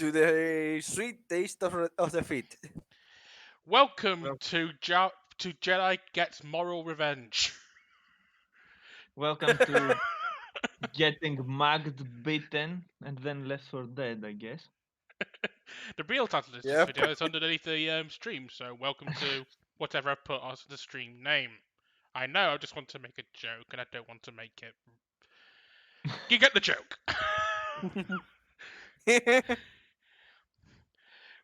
to the sweet taste of defeat. Welcome Well, to Jedi Gets Moral Revenge. welcome to getting mugged, beaten, and then left for dead, I guess. The real title of this Yep. video is underneath the stream, so welcome to whatever I put as the stream name. I know I just want to make a joke, and I don't want to make it. You get the joke.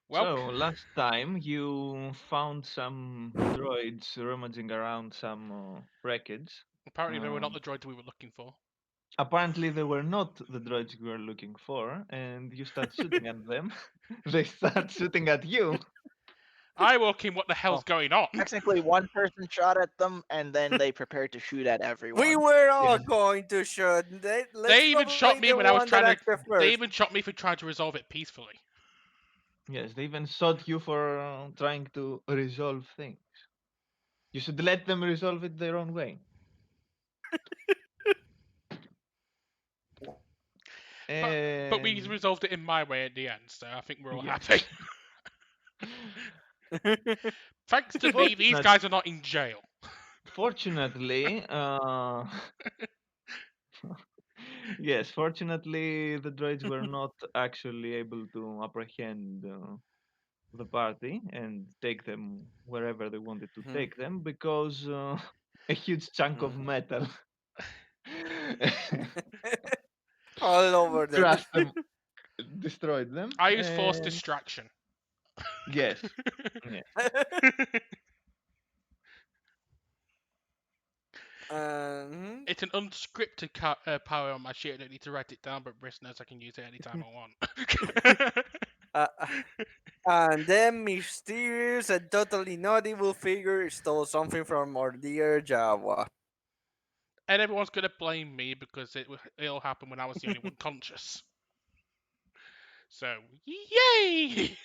So, Welcome. last time you found some droids rummaging around some wreckage. Apparently, they were not Um, the droids we were looking for. Apparently, they were not the droids you were looking for, and you start shooting at them. They start shooting at you. I walk in. What the hell's Oh, going on? Technically, one person shot at them, and then they prepared to shoot at we everyone. were all Yeah. going to shoot. Let's They even not shot blame me the when I was one that trying to. acted They first. even shot me for trying to resolve it peacefully. Yes, they even shot you for trying to resolve things. You should let them resolve it their own way. But we And resolved it in my way at the end, so I think we're all yes. happy. Thanks to me, these guys are not in jail. Fortunately, yes, fortunately, the droids were not actually able to apprehend the party and take them wherever they wanted to take them because a huge chunk of metal all over them. crushed them, destroyed them. I use forced And distraction. yes, yes. It's an unscripted power on my sheet. I don't need to write it down, but Briss knows I can use it anytime I want. uh, and then mysterious and totally not evil figure stole something from our dear Java. And everyone's gonna blame me because it all happened when I was the only one conscious. So, yay!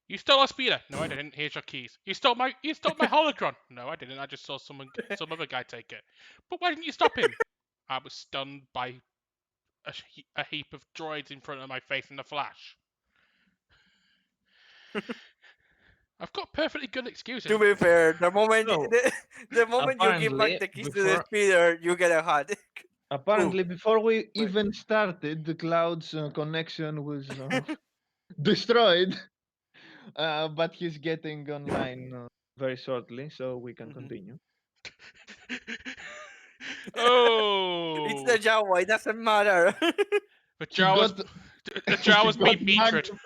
You stole our speeder. No, I didn't. Here's your keys. You stole my holocron. No, I didn't. I just saw some other guy take it. But why didn't you stop him? I was stunned by a heap of droids in front of my face in a flash. I've got perfectly good excuses. To be fair, the moment So, the moment you give back apparently, the keys to the before speeder, you get a hot. apparently before we Wait. even started, the cloud's connection was destroyed. But he's getting online very shortly, so we can continue. It's Oh, the Java. It doesn't matter. the He Jawa's got the he Jawa's got been mugged, metered.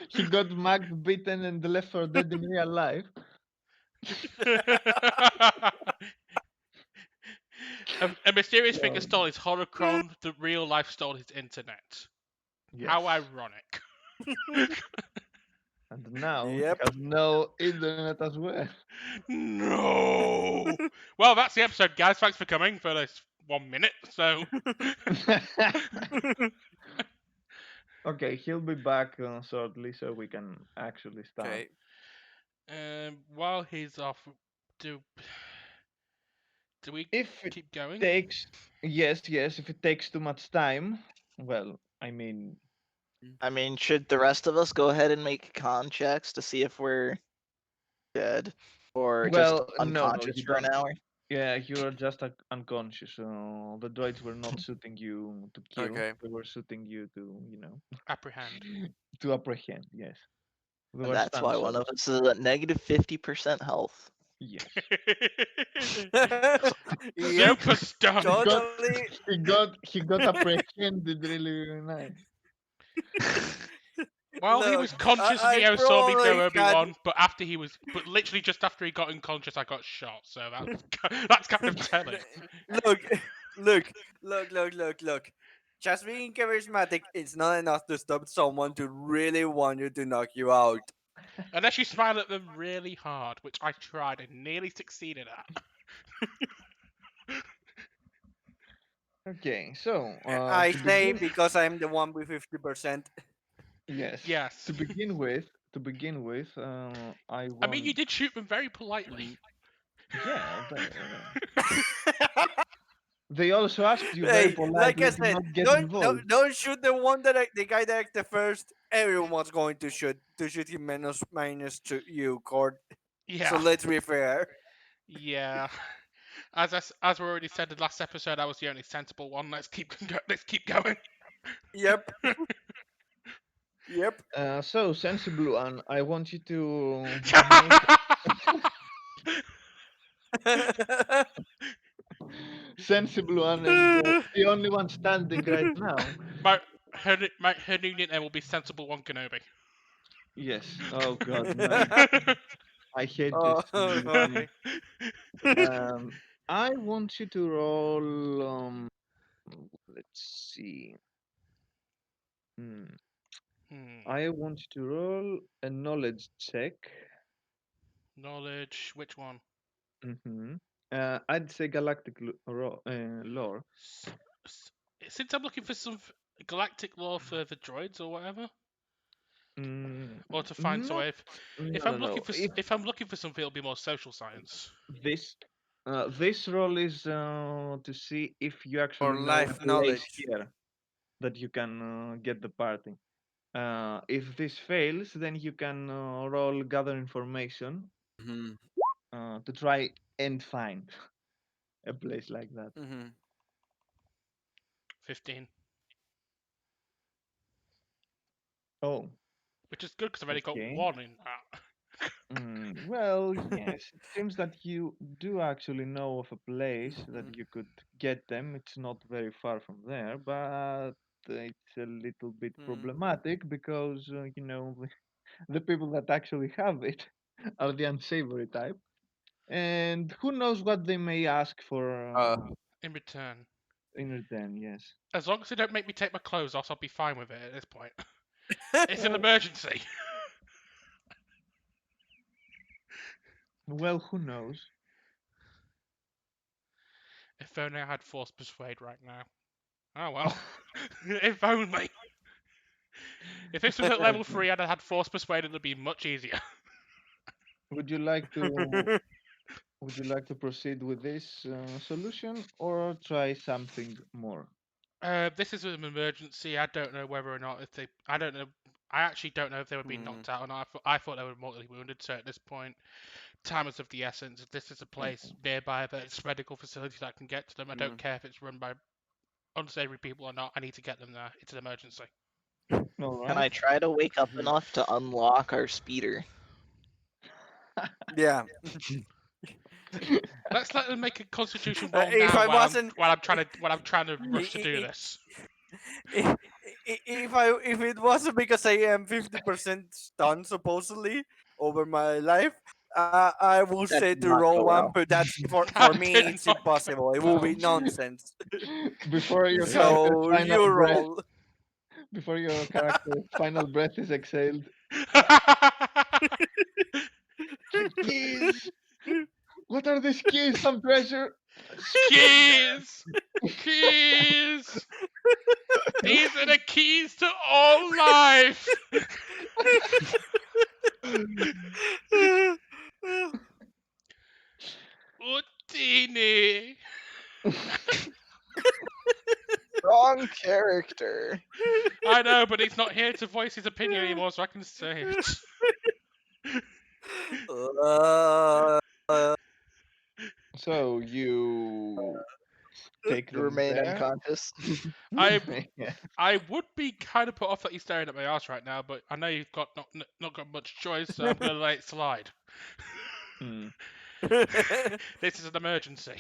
he got mugged, beaten, and left for dead in real life. A mysterious figure So, stole his holocron. The real life stole his internet. yes. How ironic. And now Yep. he has no internet as well. No. Well, that's the episode, guys. Thanks for coming for this 1 minute. So, Okay, he'll be back shortly, so we can actually start. Okay. while he's off, do we If it keep going? takes, yes, if it takes too much time, well, I mean, I mean, should the rest of us go ahead and make con checks to see if we're dead or just well, no, unconscious you for an don't. hour? Yeah, you're just unconscious. The droids were not shooting you to kill; Okay. they were shooting you to, Apprehend. to apprehend. Yes, they And were that's stun why one shots. of us is at negative 50% health. Yes, Yep. Super stun. Totally. he got apprehended really, really nice. While he Look, was conscious, I Neo saw me throw probably had. Obi-Wan, but literally just after he got unconscious, I got shot. So that's kind of telling. Look, look. Just being charismatic is not enough to stop someone to really want you to knock you out. Unless you smile at them really hard, which I tried and nearly succeeded at. Okay, so I to say begin, because I'm the one with 50%. yes, Yes. to begin with, I I mean, you want, did shoot them very politely. yeah, They also asked you very Hey, like I politely to said, not get don't involved. don't shoot the one the guy that acted first. Everyone's going to shoot him minus to you, Cord. So Yeah, let's be fair. yeah. As we already said in the last episode, I was the only sensible one. Let's keep going. Yep, yep. So, Sensible One, I want you to make Sensible One and the only one standing right now. Her new nickname will be Sensible One Kenobi. Yes. Oh God, no. I hate Oh, this nickname. okay. Um, I want you to roll. Let's see. Hmm. Hmm. I want you to roll a knowledge check. Knowledge. Which one? Mm-hmm. I'd say galactic lore. S- s- Since I'm looking for some galactic lore for the droids or whatever, Mm, or to find some not. way. No, If no, I'm no. looking for If if I'm looking for something, it'll be more social science this this roll is to see if you Or actually know a life place knowledge. here that you can get the party. If this fails, then you can roll gather information Hmm. to try and find a place like that. Hmm. 15, Oh, which is good because I've only got okay. one in that. Well, yes, it seems that you do actually know of a place that Hmm. you could get them. It's not very far from there, but it's a little bit Hmm. problematic because, the people that actually have it are the unsavory type. And who knows what they may ask for Uh. In return, in return, yes. as long as they don't make me take my clothes off, I'll be fine with it at this point. It's an emergency. Well, who knows? If only I had Force Persuade right now. Oh well. If only. If this was at level Okay. 3 and I had Force Persuade, it would be much easier. Would you like to would you like to proceed with this solution or try something more? This is an emergency. I don't know whether or not if they. I don't know. I actually don't know if they were being Hmm. knocked out or not. I thought they were mortally wounded. So at this point, time is of the essence. If this is a place Okay. nearby that's a medical facility that I can get to them, I don't Hmm. care if it's run by unsavory people or not. I need to get them there. It's an emergency. All Can right. I try to wake up Hmm. enough to unlock our speeder? Yeah. Let's let them make a Constitution roll If now I wasn't, while I'm trying to rush to do i- this. i- if it wasn't because I am 50% stunned supposedly over my life, I would That say did to not roll go one, well. but that's for That me did it's not impossible. It go will well. be nonsense. Before your character's So final you breath, roll. before your character's final breath is exhaled, keys. What are these keys? Some treasure. Keys! Keys! These are the keys to all life! Utini! Wrong character. I know, but he's not here to voice his opinion anymore, so I can say it. uh, So you take You them remain there. unconscious. I Yeah. I would be kind of put off that he's staring at my ass right now, but I know you've got not got much choice, so I'm gonna let it slide. Hmm. This is an emergency.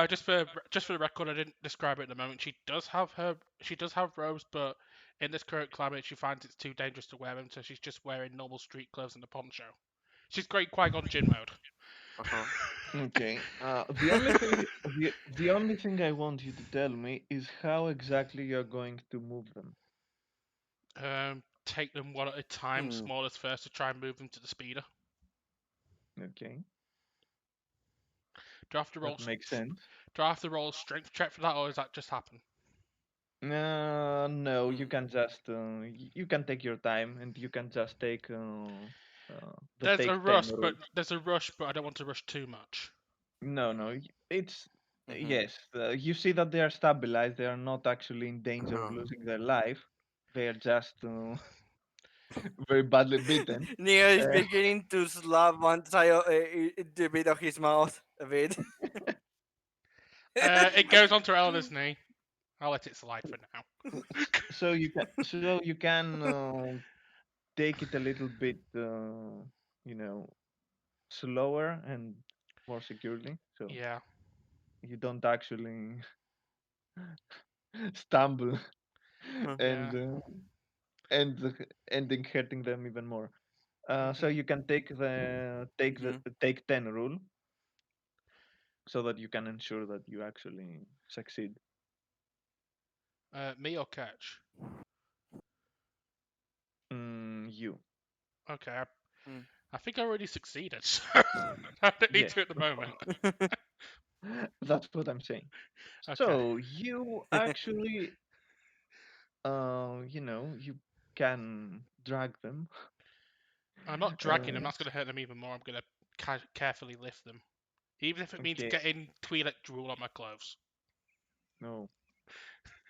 Just for the record, I didn't describe it at the moment. She does have robes, but in this current climate, she finds it's too dangerous to wear them, so she's just wearing normal street clothes and a poncho. She's great Qui-Gon Jinn mode. uh-huh. Okay. The only thing I want you to tell me is how exactly you're going to move them. Take them one at a time, Hmm. smallest first, to try and move them to the speeder. Okay. Do I have to roll? That makes sense. Do I have to roll a strength check for that, or does that just happen? No, you Hmm. can just you can take your time and you can just take the take 10 rule. There's a rush, but I don't want to rush too much. No, no, it's Mhm. yes. You see that they are stabilized. They are not actually in danger of Uh-huh. losing their life. They are just very badly beaten. Neo is Uh, beginning to slap one side of the bit of his mouth a bit. It goes onto Eleanor's knee. I'll let it slide for now. so you can take it a little bit, you know, slower and more securely. So Yeah. you don't actually stumble Yeah. and ending hurting them even more. So Mhm. you can Mhm. take 10 rule so that you can ensure that you actually succeed. Me or catch? You. Okay. Mm. I think I already succeeded. So I don't need Yes, to at the moment. that's what I'm saying. Okay. So you actually, you can drag them. I'm not dragging them. Uh, That's going to hurt them even more. I'm going to carefully lift them, even if it means okay, getting Twi'lek drool on my clothes. no.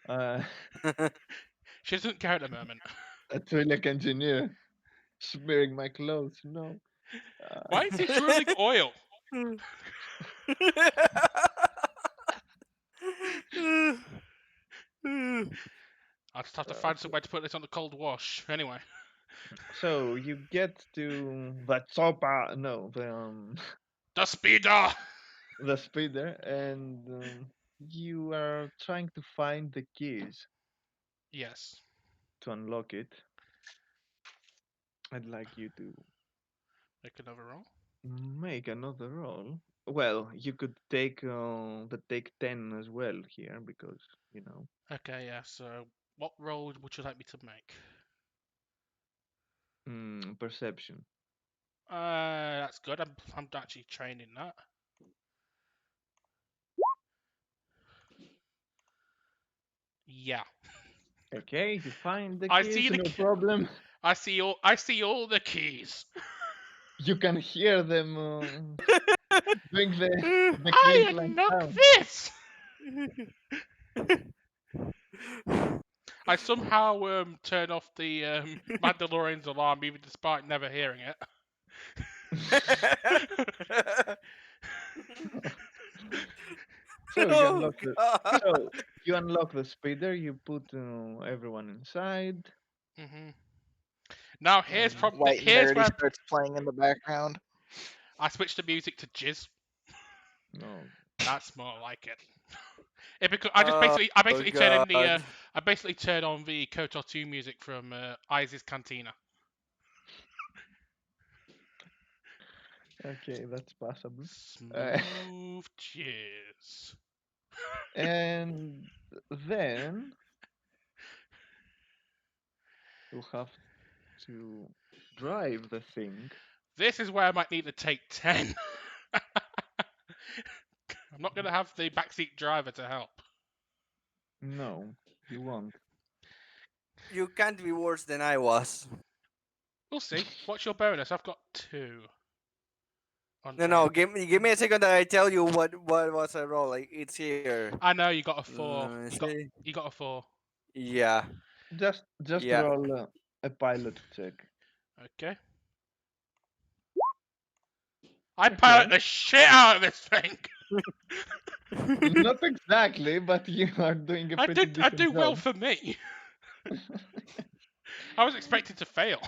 Uh, She doesn't care at the moment. a Twi'lek engineer smearing my clothes. No. Why is he drooling oil? I'll just have to Uh, find somewhere to put this on the cold wash. Anyway. so you get to the chopper, no, The speeder! the speeder, and you are trying to find the keys Yes. to unlock it. I'd like you to Make another roll. make another roll. Well, you could take the take 10 as well here because, you know, Okay, yeah, so what roll would you like me to make? perception. That's good. I'm actually trained in that. Yeah. Okay, you find the I see keys, the no problem. I see all the keys. You can hear them doing the I clink like unlock sound. this. I somehow turn off the Mandalorian's alarm even despite never hearing it. So you Oh unlock the god. so you unlock the speeder. You put everyone inside. hmm Now Uh, White and here's Nerdy where starts playing in the background. I switch the music to jizz. no, That's more like it. Oh I basically turn in the god. I basically turn on the Kotor 2 music from Iz's Cantina. okay, that's possible. Uh, Smooth jizz. and then you have to drive the thing. This is where I might need to take 10. I'm not going to have the backseat driver to help. No, you won't. You can't be worse than I was. We'll see. What's your bonus? I've got 2 on No, no. drive. Give me a second that I tell you what was I roll. Like it's here. I know you got a 4. See? You got a 4. Yeah. Just Yeah. roll a pilot check. Okay. I pilot Okay, the shit out of this thing. not exactly, but you are doing a pretty I decent do well job. for me. I was expected to fail.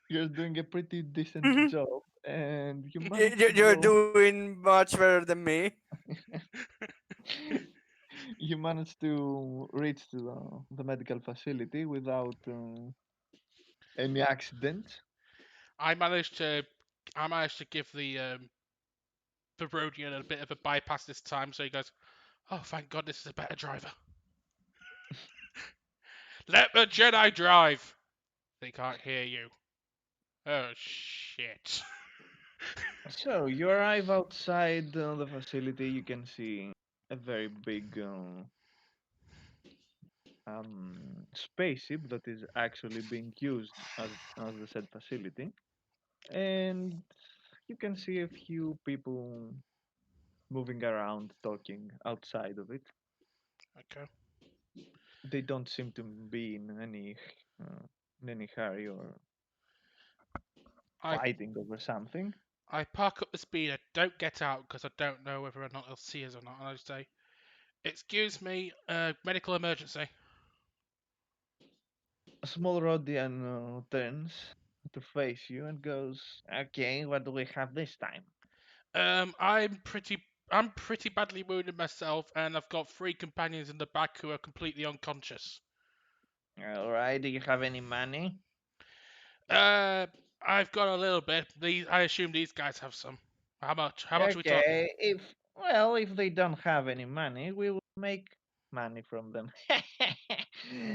You're doing a pretty decent job, and you managed to You're go. doing much better than me. You managed to reach to the medical facility without any accidents. I managed to I managed to give the Rhodian a bit of a bypass this time, so he goes, "Oh, thank God, this is a better driver. Let the Jedi drive." They can't hear you. Oh shit. So you arrive outside the facility. You can see a very big spaceship that is actually being used as the said facility. and you can see a few people moving around, talking outside of it. Okay. They don't seem to be uh, in any hurry or I fighting over something. I park up the speeder. Don't get out because I don't know whether or not they'll see us or not. And I say, "Excuse me, medical emergency." A small Rodian turns to face you and goes, "Okay, what do we have this time?" I'm pretty badly wounded myself, and I've got three companions in the back who are completely unconscious. All right, do you have any money? Uh, I've got a little bit. I assume these guys have some. How much? How much are we talking? Okay, if they don't have any money, we will make money from them.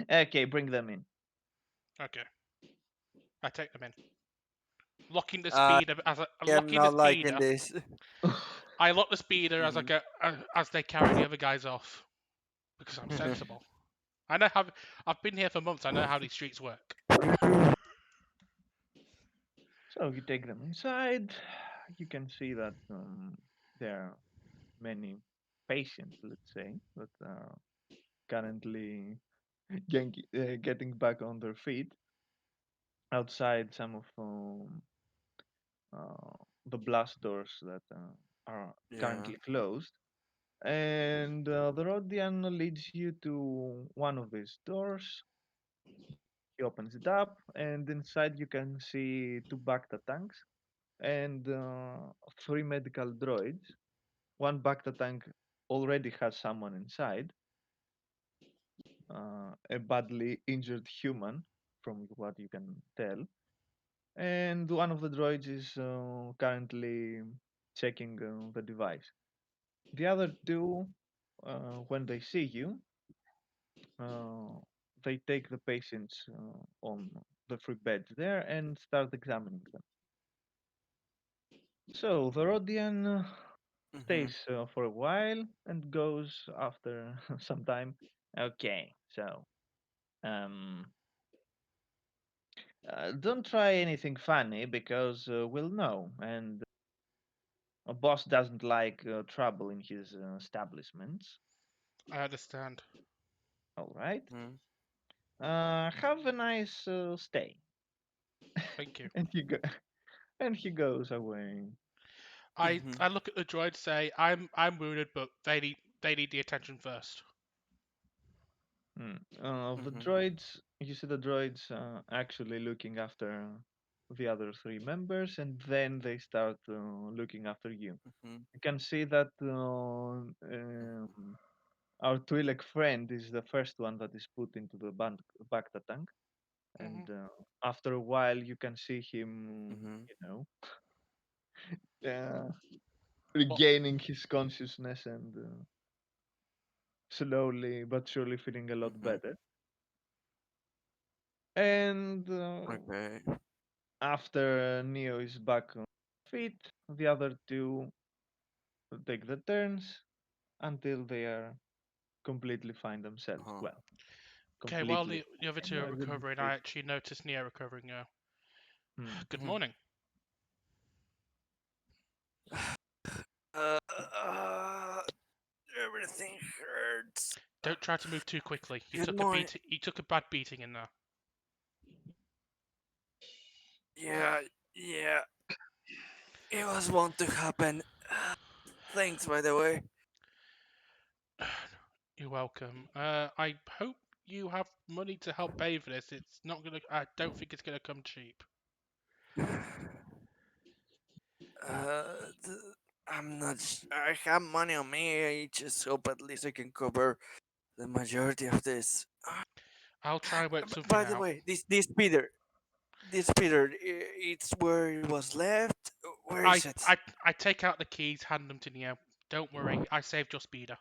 Okay, bring them in. Okay, I take them in. Locking the I speeder as I am locking the not liking speeder. this. I lock the speeder as I Mhm. go as they carry the other guys off because I'm sensible. I know how I've been here for months. I know how these streets work. So you take them inside. You can see that there are many patients, let's say, that are currently getting back on their feet outside some of uh, the blast doors that are Yeah. currently closed. And the Rodian leads you to one of these doors. He opens it up, and inside you can see two Bacta tanks and three medical droids. One Bacta tank already has someone inside, a badly injured human, from what you can tell. And one of the droids is currently checking the device. The other two, when they see you, uh, they take the patients on the free beds there and start examining them. So the Rodian Mhm. stays for a while and goes after some time. Okay, so um, don't try anything funny because we'll know, and a boss doesn't like trouble in his establishments. I understand. All right. Mhm. Have a nice stay. Thank you. And he go and he goes away. I look at the droid, say I'm wounded, but they need the attention first. The Mhm. droids, you see the droids actually looking after the other three members, and then they start looking after you. Mhm. You can see that our Twi'lek friend is the first one that is put into the Bacta tank, Hmm. and after a while you can see him, Mhm. uh, What? regaining his consciousness and slowly but surely feeling a lot Mhm. better. And Okay. after Neo is back on feet, the other two take the turns until they are completely fine themselves. Uh-huh. Well, Okay, while completely the other fine. two are I wouldn't recovering, say I so. actually noticed Nia recovering now. Hmm. Good Mhm. morning. Uh, everything hurts. Don't try to move too quickly. You Good took a morning. beat. You took a bad beating in there. Yeah, yeah. It was bound to happen. Thanks, by the way. You're welcome. I hope you have money to help pay for this. It's not gonna. I don't think it's gonna come cheap. Th- I'm not. I have money on me. I just hope at least I can cover the majority of this. I'll try and work something By the out. way, this Peter, it's where it was left. Where I is it? I I take out the keys, hand them to Neo. Don't worry, I saved your speeder.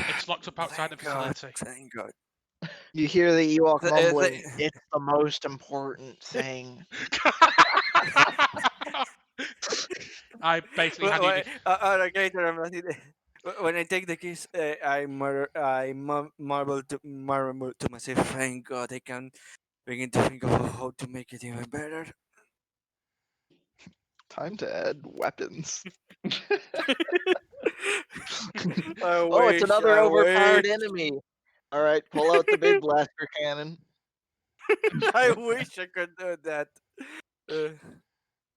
It's locked up outside the Thank God. facility. Thank God. You hear the Ewok The, mumbling, "It's the most important thing." I basically hand you the. Okay, I'm not in it. When I take the keys, I marvel to myself. Thank God, I can begin to think of how to make it even better. Time to add weapons. I Oh, it's wish, another I overpowered wish, enemy. All right, pull out the big blaster cannon. I wish I could do that. Uh,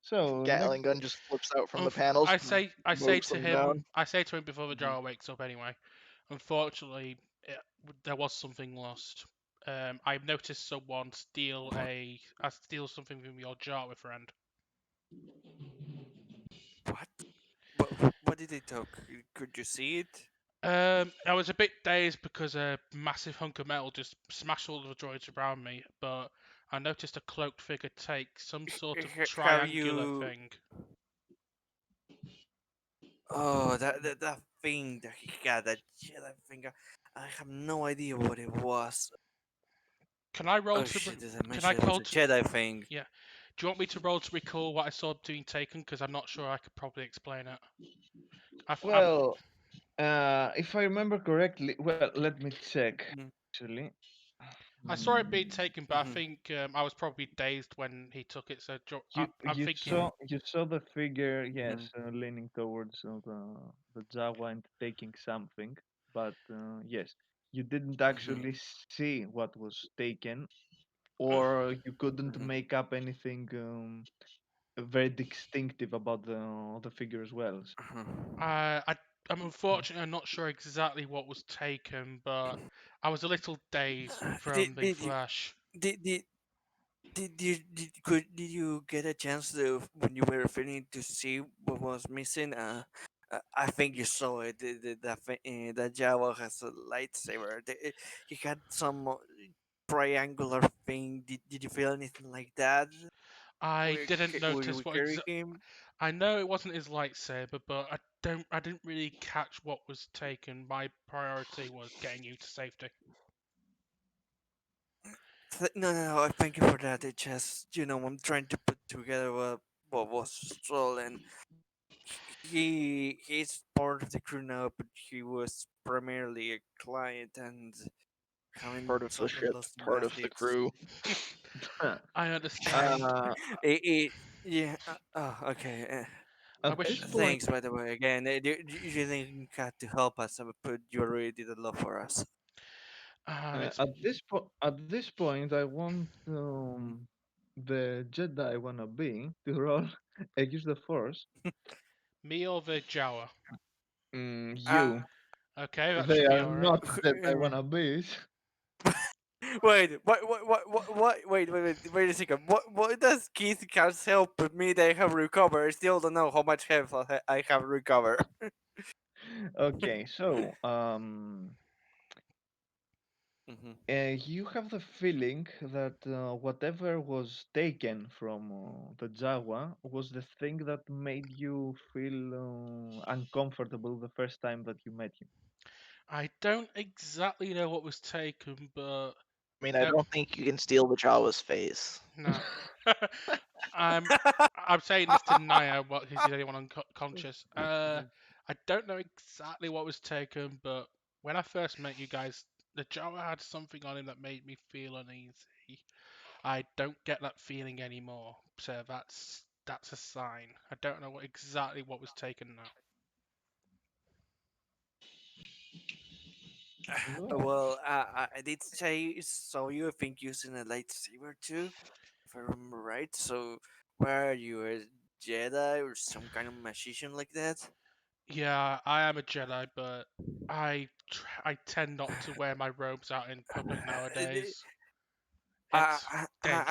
So next, Gatling gun just flips out from the panels, I say mows to them him, down. I say to him before the mhm. jar wakes up. Anyway, unfortunately, there was something lost. I've noticed someone steal something from your jar, my friend. What? What did they talk? Could you see it? I was a bit dazed because a massive hunk of metal just smashed all of the droids around me, but I noticed a cloaked figure take some sort of Have triangular you? thing. Oh, that thing that he got, that Jedi finger. I have no idea what it was. Can I roll Oh to? shit! Did I Can I mention it was call a to? Jedi thing? Yeah. Do you want me to roll to recall what I saw being taken? Because I'm not sure I could probably explain it. I've well, if I remember correctly, well, let me check. Mm-hmm. Actually, I saw it being Hmm. taken, but I think I was probably dazed when he took it. So I'm You thinking saw the figure, Mm-hmm. yes, leaning towards the Jawa and taking something, but yes, you didn't Mm-hmm. actually see what was taken, uh, or you couldn't Mm-hmm. make up anything very distinctive about the figure as well. I I'm unfortunately I'm not sure exactly what was taken, but I was a little dazed Did from the did you flash. did did did you get a chance to, when you were feeling, to see what was missing? I think you saw it. That Java has a lightsaber. He had some triangular thing. Did you feel anything like that? I didn't Where notice we what carry him? I know it wasn't his lightsaber, but I didn't really catch what was taken. My priority was getting you to safety. No, no, no. I thank you for that. It just, I'm trying to put together what was stolen. He's part of the crew now, but he was primarily a client, and having Part of the something ship, lost in part that, of the it's crew. I understand. uh, it yeah. Oh, okay. I at this wish point, Thanks, by the way. Again, you didn't have to help us, but you already did a lot for us. it's at this point, I want the Jedi wannabe to roll use the Force. me or the Jawa. Uh, You, Okay, that they should be are all right. not Jedi wannabes. wait, wait a second. What does Keith can't help but me? They have recovered. I still don't know how much health I have recovered. Okay, so Mhm. you have the feeling that whatever was taken from the Jawa was the thing that made you feel uncomfortable the first time that you met him. I don't exactly know what was taken, but I mean, I there, don't think you can steal the Jawa's face. no. I'm I'm saying this to Naya, what if he's anyone unconscious. Mhm. I don't know exactly what was taken, but when I first met you guys, the Jawa had something on him that made me feel uneasy. I don't get that feeling anymore, so that's a sign. I don't know exactly what was taken now. Well, Well, I did say so. You think using a lightsaber too, if I remember right. So, where are you, a Jedi or some kind of magician like that? Yeah, I am a Jedi, but I tend not to wear my robes out in public nowadays. It's dangerous.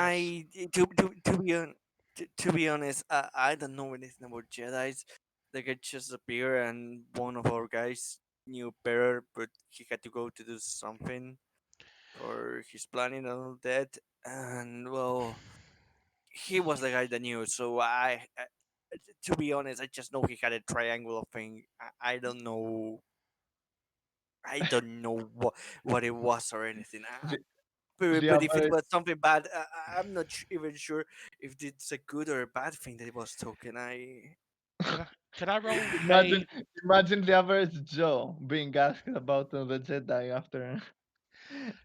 To be honest, I don't know anything about Jedi's. Like, I just appear, and one of our guys knew better, but he had to go to do something for his planning and all that. And well, he was the guy that knew. So to be honest, I just know he had a triangular thing. I don't know. I don't know what it was or anything. the, the But if it average was something bad, I'm not even sure if it's a good or a bad thing that it was taken. Can I can I roll imagine a imagine the average Joe being asked about the Jedi after.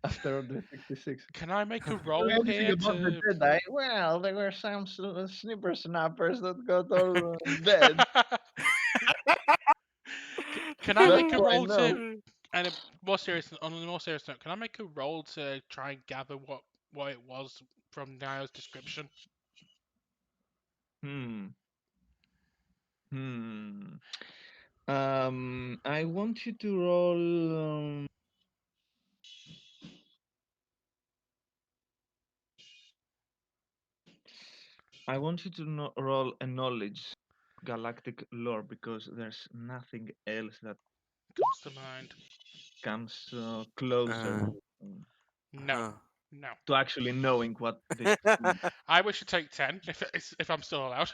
after Order 66. Can I make a So roll anything here about the to? Jedi? Well, there were some snipper snappers that got all dead. Can I That's make a all I roll to? know. And more serious, on a more serious note, can I make a roll to try and gather what it was from Niall's description? Hmm. Hmm. I want you to roll. I want you to roll a knowledge galactic lore because there's nothing else that Comes to mind. comes closer uh, No, huh. no. to actually knowing what this is. I wish to take 10 if I'm still allowed.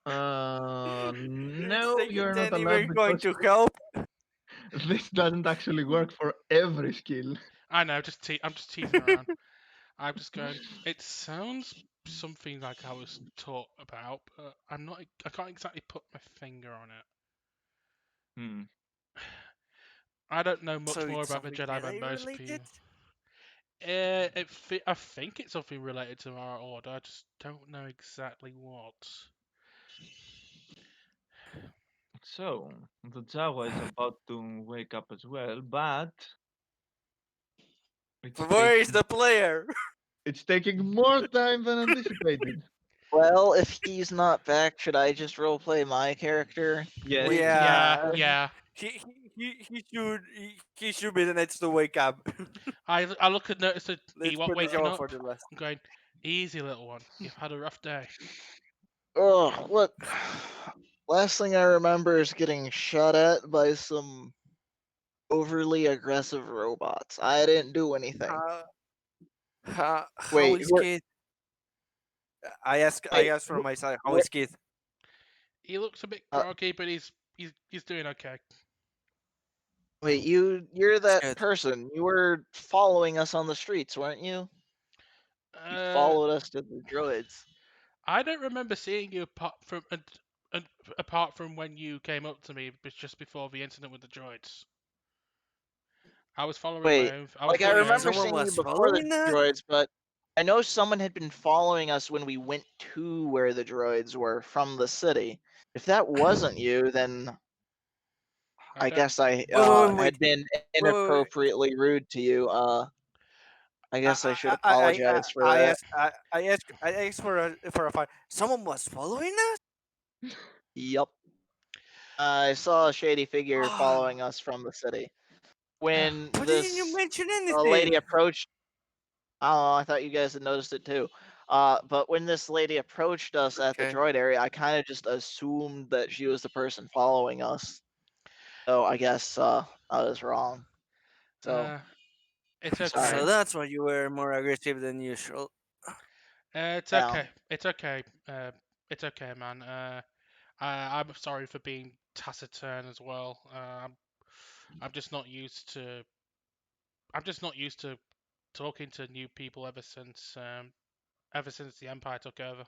It's No, taking you're not 10 allowed even going because to help. this doesn't actually work for every skill. I know, I'm just teasing around. I'm just going. It sounds something like I was taught about, but I'm not. I can't exactly put my finger on it. Hmm. I don't know So much more it's about the something Jedi than Jedi most related? people. I think it's something related to our order. I just don't know exactly what. So the Jawa is about to wake up as well, but it's Where is taking the player? it's taking more time than anticipated. Well, if he's not back, should I just roleplay my character? Yes, Wait. Yeah, Yeah, yeah. he should be the next to wake up. I look and notice that Let's Ewok put the waking job up. for the last. I'm going, easy little one. You've had a rough day. Oh, what? Last thing I remember is getting shot at by some overly aggressive robots. I didn't do anything. How Wait, is who are, kid? I wait, asked from who, my side. How where, is kid? He looks a bit uh, groggy, but he's doing okay. wait, you're It's that good. person. You were following us on the streets, weren't you? You Uh, followed us to the droids. I don't remember seeing you and apart from when you came up to me just before the incident with the droids. I was following Wait, my own. I was like I following my own remember Someone path. seeing you was before the following us. droids, but I know someone had been following us when we went to where the droids were from the city. If that wasn't you, then I I don't. guess I Wait, wait, wait, had been wait, wait, wait. inappropriately rude to you. I I, guess I should I, I, I, apologize for I that. asked, I asked for a fight. Someone was following Yup. I saw a shady figure us. following us from the city. When Why didn't you this mention lady anything? approached, oh, I thought you guys had noticed it too. But when this lady approached us at the Okay. droid area, I kind of just assumed that she was the person following us. So I guess I was wrong. So Uh, it's sorry. okay. So that's why you were more aggressive than usual. It's Yeah. okay. It's okay. It's okay, man. I'm sorry for being taciturn as well. I'm just not used to. I'm just not used to talking to new people ever since the Empire took over.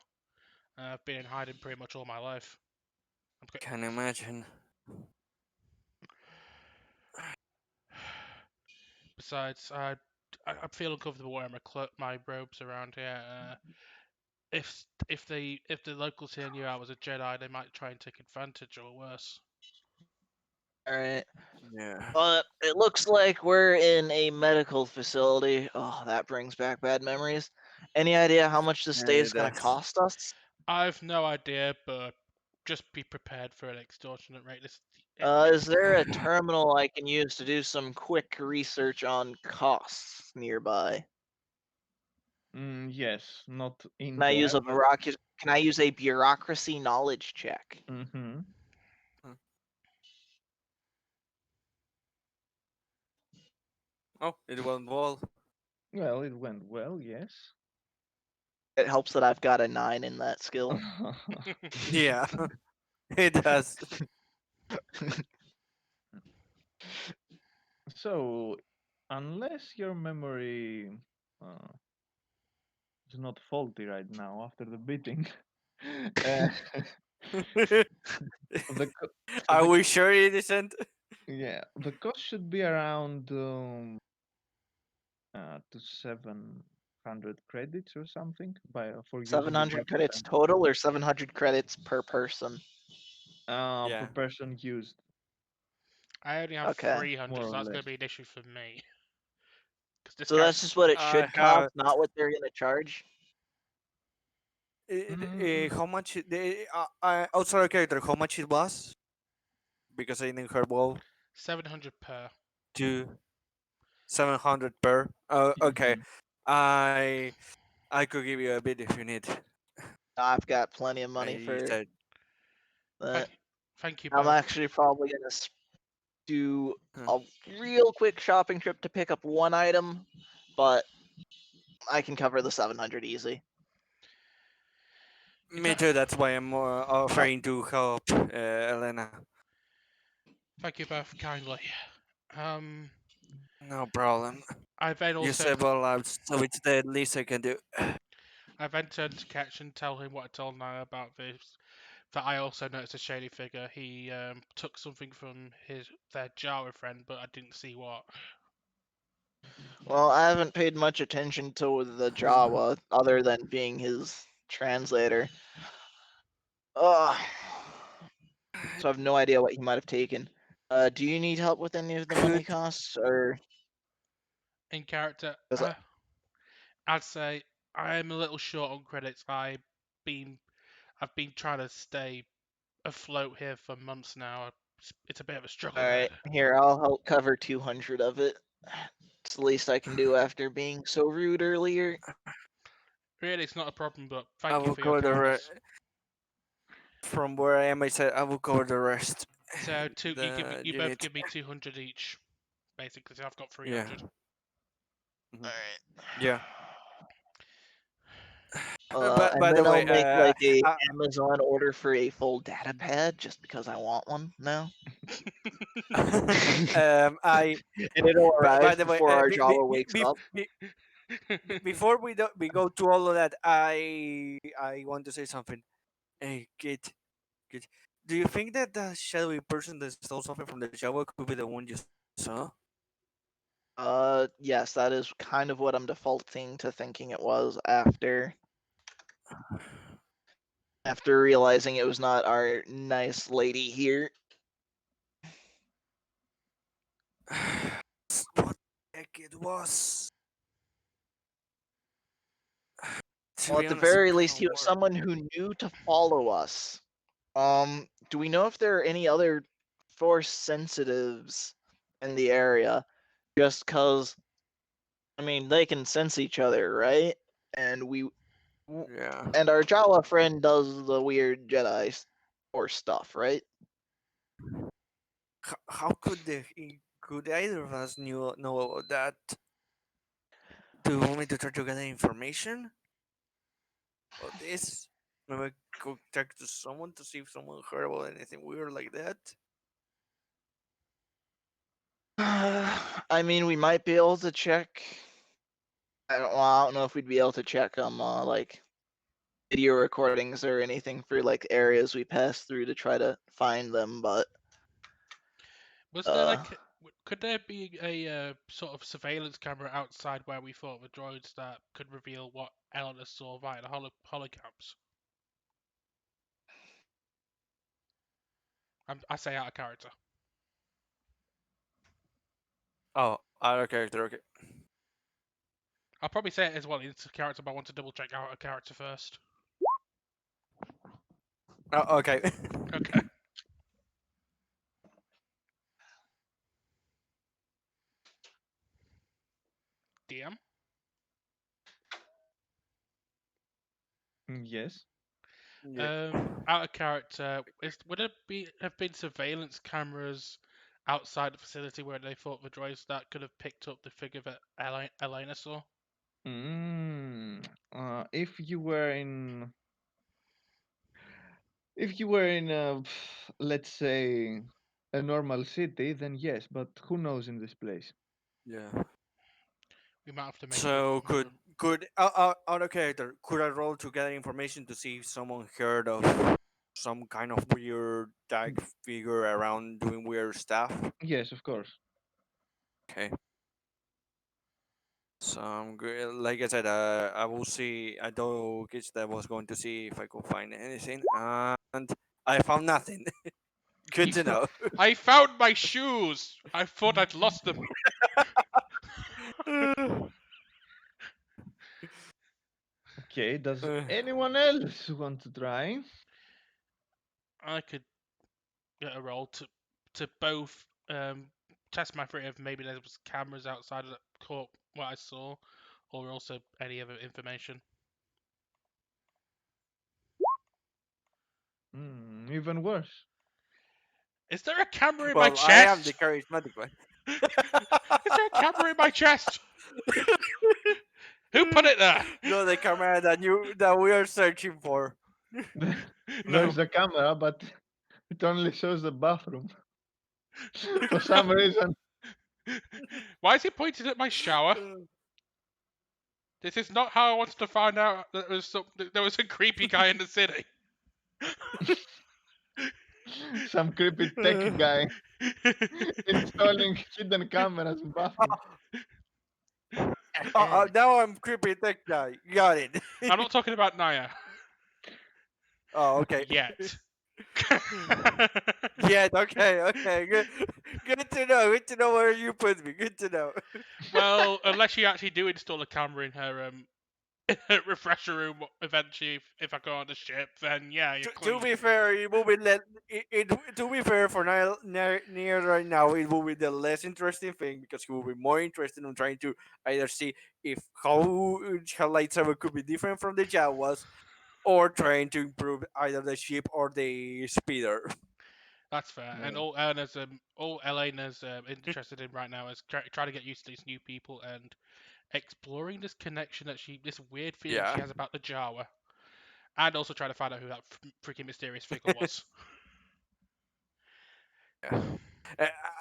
I've been in hiding pretty much all my life. I'm go- Can imagine. Besides, I feel uncomfortable wearing my robes around here. If the locals here knew I was a Jedi, they might try and take advantage or worse. All right. Yeah. But it looks like we're in a medical facility. Oh, that brings back bad memories. Any idea how much this Yeah, stay is it gonna does. cost us? I've no idea, but just be prepared for an extortionate rate. It, Is there a terminal I can use to do some quick research on costs nearby? Yes, not in Can I use here, a but Can I use a bureaucracy knowledge check? hmm Huh. Oh, it went well. well, it went well, yes. It helps that I've got a 9 in that skill. Yeah, it does. So, unless your memory uh, is not faulty right now after the beating, uh, the co- Are the we sure it isn't? Yeah, the cost should be around to 700 credits or something for using the 700 jacket credits and total or 700 credits per person? per Yeah. person used, I only have Okay. 300, more so or that's going less. to be an issue for me. Because this So that's character. just what it I should cost, have. not what they're gonna charge. Mm, How much? Outside character, how much it was? Because I didn't heard well. 700 per. To 700 per. Okay. mhm. I I could give you a bit if you need. I've got plenty of money I for said. that. Thank, thank you I'm both. actually probably gonna do Huh. a real quick shopping trip to pick up one item, but I can cover the 700 easy. It's Me a, too. That's why I'm thank, offering to help Elena. thank you both kindly. Um, No problem. I then You also save our lives, so it's the least I can do. I then turned to Ketch and tell him what I told Naya about this. That I also noticed a shady figure. He took something from their Java friend, but I didn't see what. Well, I haven't paid much attention to the Jawa other than being his translator. Ugh. So I have no idea what he might have taken. Do you need help with any of the money Could costs, or In character, 'cause I'd say I'm a little short on credits. Been I've been trying to stay afloat here for months now. It's a bit of a struggle. all right, here I'll help cover 200 of it. It's the least I can do after being so rude earlier. Really, it's not a problem, but I thank you will for your cover kindness. from where I am. I said I will cover the rest. So The you both unit. give me 200 each, basically. So I've got Yeah. 300. Mhm. All right. Yeah. But And by the then I'll way, make like a Amazon order for a full data pad just because I want one now. I. And it'll By arrive the way, before our Java wakes up. before we go to all of that, I want to say something. Hey, kid, kid, do you think that the shadowy person that stole something from the Java could be the one you saw? Yes, that is kind of what I'm defaulting to thinking it was after realizing it was not our nice lady here. What the heck it was? To Well, be at the honest, I'm very kind least, of he was worried. someone who knew to follow us. Do we know if there are any other force sensitives in the area? Just cause, I mean, they can sense each other, right? And Yeah. and our Jawa friend does the weird Jedi Force stuff, right? How could could either of us know about that? Do you want me to try to gather information about this? Maybe go talk to someone to see if someone heard about anything weird like that. I mean, we might be able to check. I don't know if we'd be able to check like video recordings or anything for like areas we pass through to try to find them, but Was there uh, like, could there be a sort of surveillance camera outside where we fought the droids that could reveal what Eleanor saw via the holocams? I say out of character. Oh, out of character. Okay. I'll probably say it as well into character, but I want to double check out of character first. Oh, okay. Okay. DM. Yes. Yeah. Out of character, would it have been surveillance cameras outside the facility where they fought the droids that could have picked up the figure that Elena saw? Mm, if you were in, if you were in a, let's say, a normal city, then yes. But who knows in this place? Yeah. We might have to make do. So could out of character could I roll to gather information to see if someone heard of some kind of weird dark figure around doing weird stuff? Yes, of course. Okay. So like I said, I will see. I told kids that I was going to see if I could find anything, and I found nothing. Good You, to know. I found my shoes. I thought I'd lost them. Okay, does Uh, anyone else want to try? I could get a roll to both test my theory of maybe there was cameras outside that caught what I saw, or also any other information. Even worse. Is there a camera in my well, I am the chest? charismatic one. Is there a camera in my chest? Who put it there? No, the camera that we are searching for. No. There's a camera, but it only shows the bathroom. For some reason. Why is he pointing at my shower? This is not how I wanted to find out that there was a creepy guy in the city. Some creepy tech guy installing hidden cameras in bathroom. Now I'm creepy tech guy. Got it. I'm not talking about Naya Oh, okay. yet. Yeah. Okay. Okay. Good. Good to know. Good to know where you put me. Good to know. Well, unless you actually do install a camera in her refresher room eventually, if I go on the ship, then yeah, you're To clean. be fair, it will be to be fair for near right now, it will be the less interesting thing because he will be more interested in trying to either see if how her lightsaber could be different from the Jawas, or trying to improve either the ship or the speeder. That's fair. And Yeah. all Elena's interested in right now is trying to get used to these new people and exploring this connection this weird feeling Yeah. she has about the Jawa, and also trying to find out who that freaking mysterious figure was. Yeah.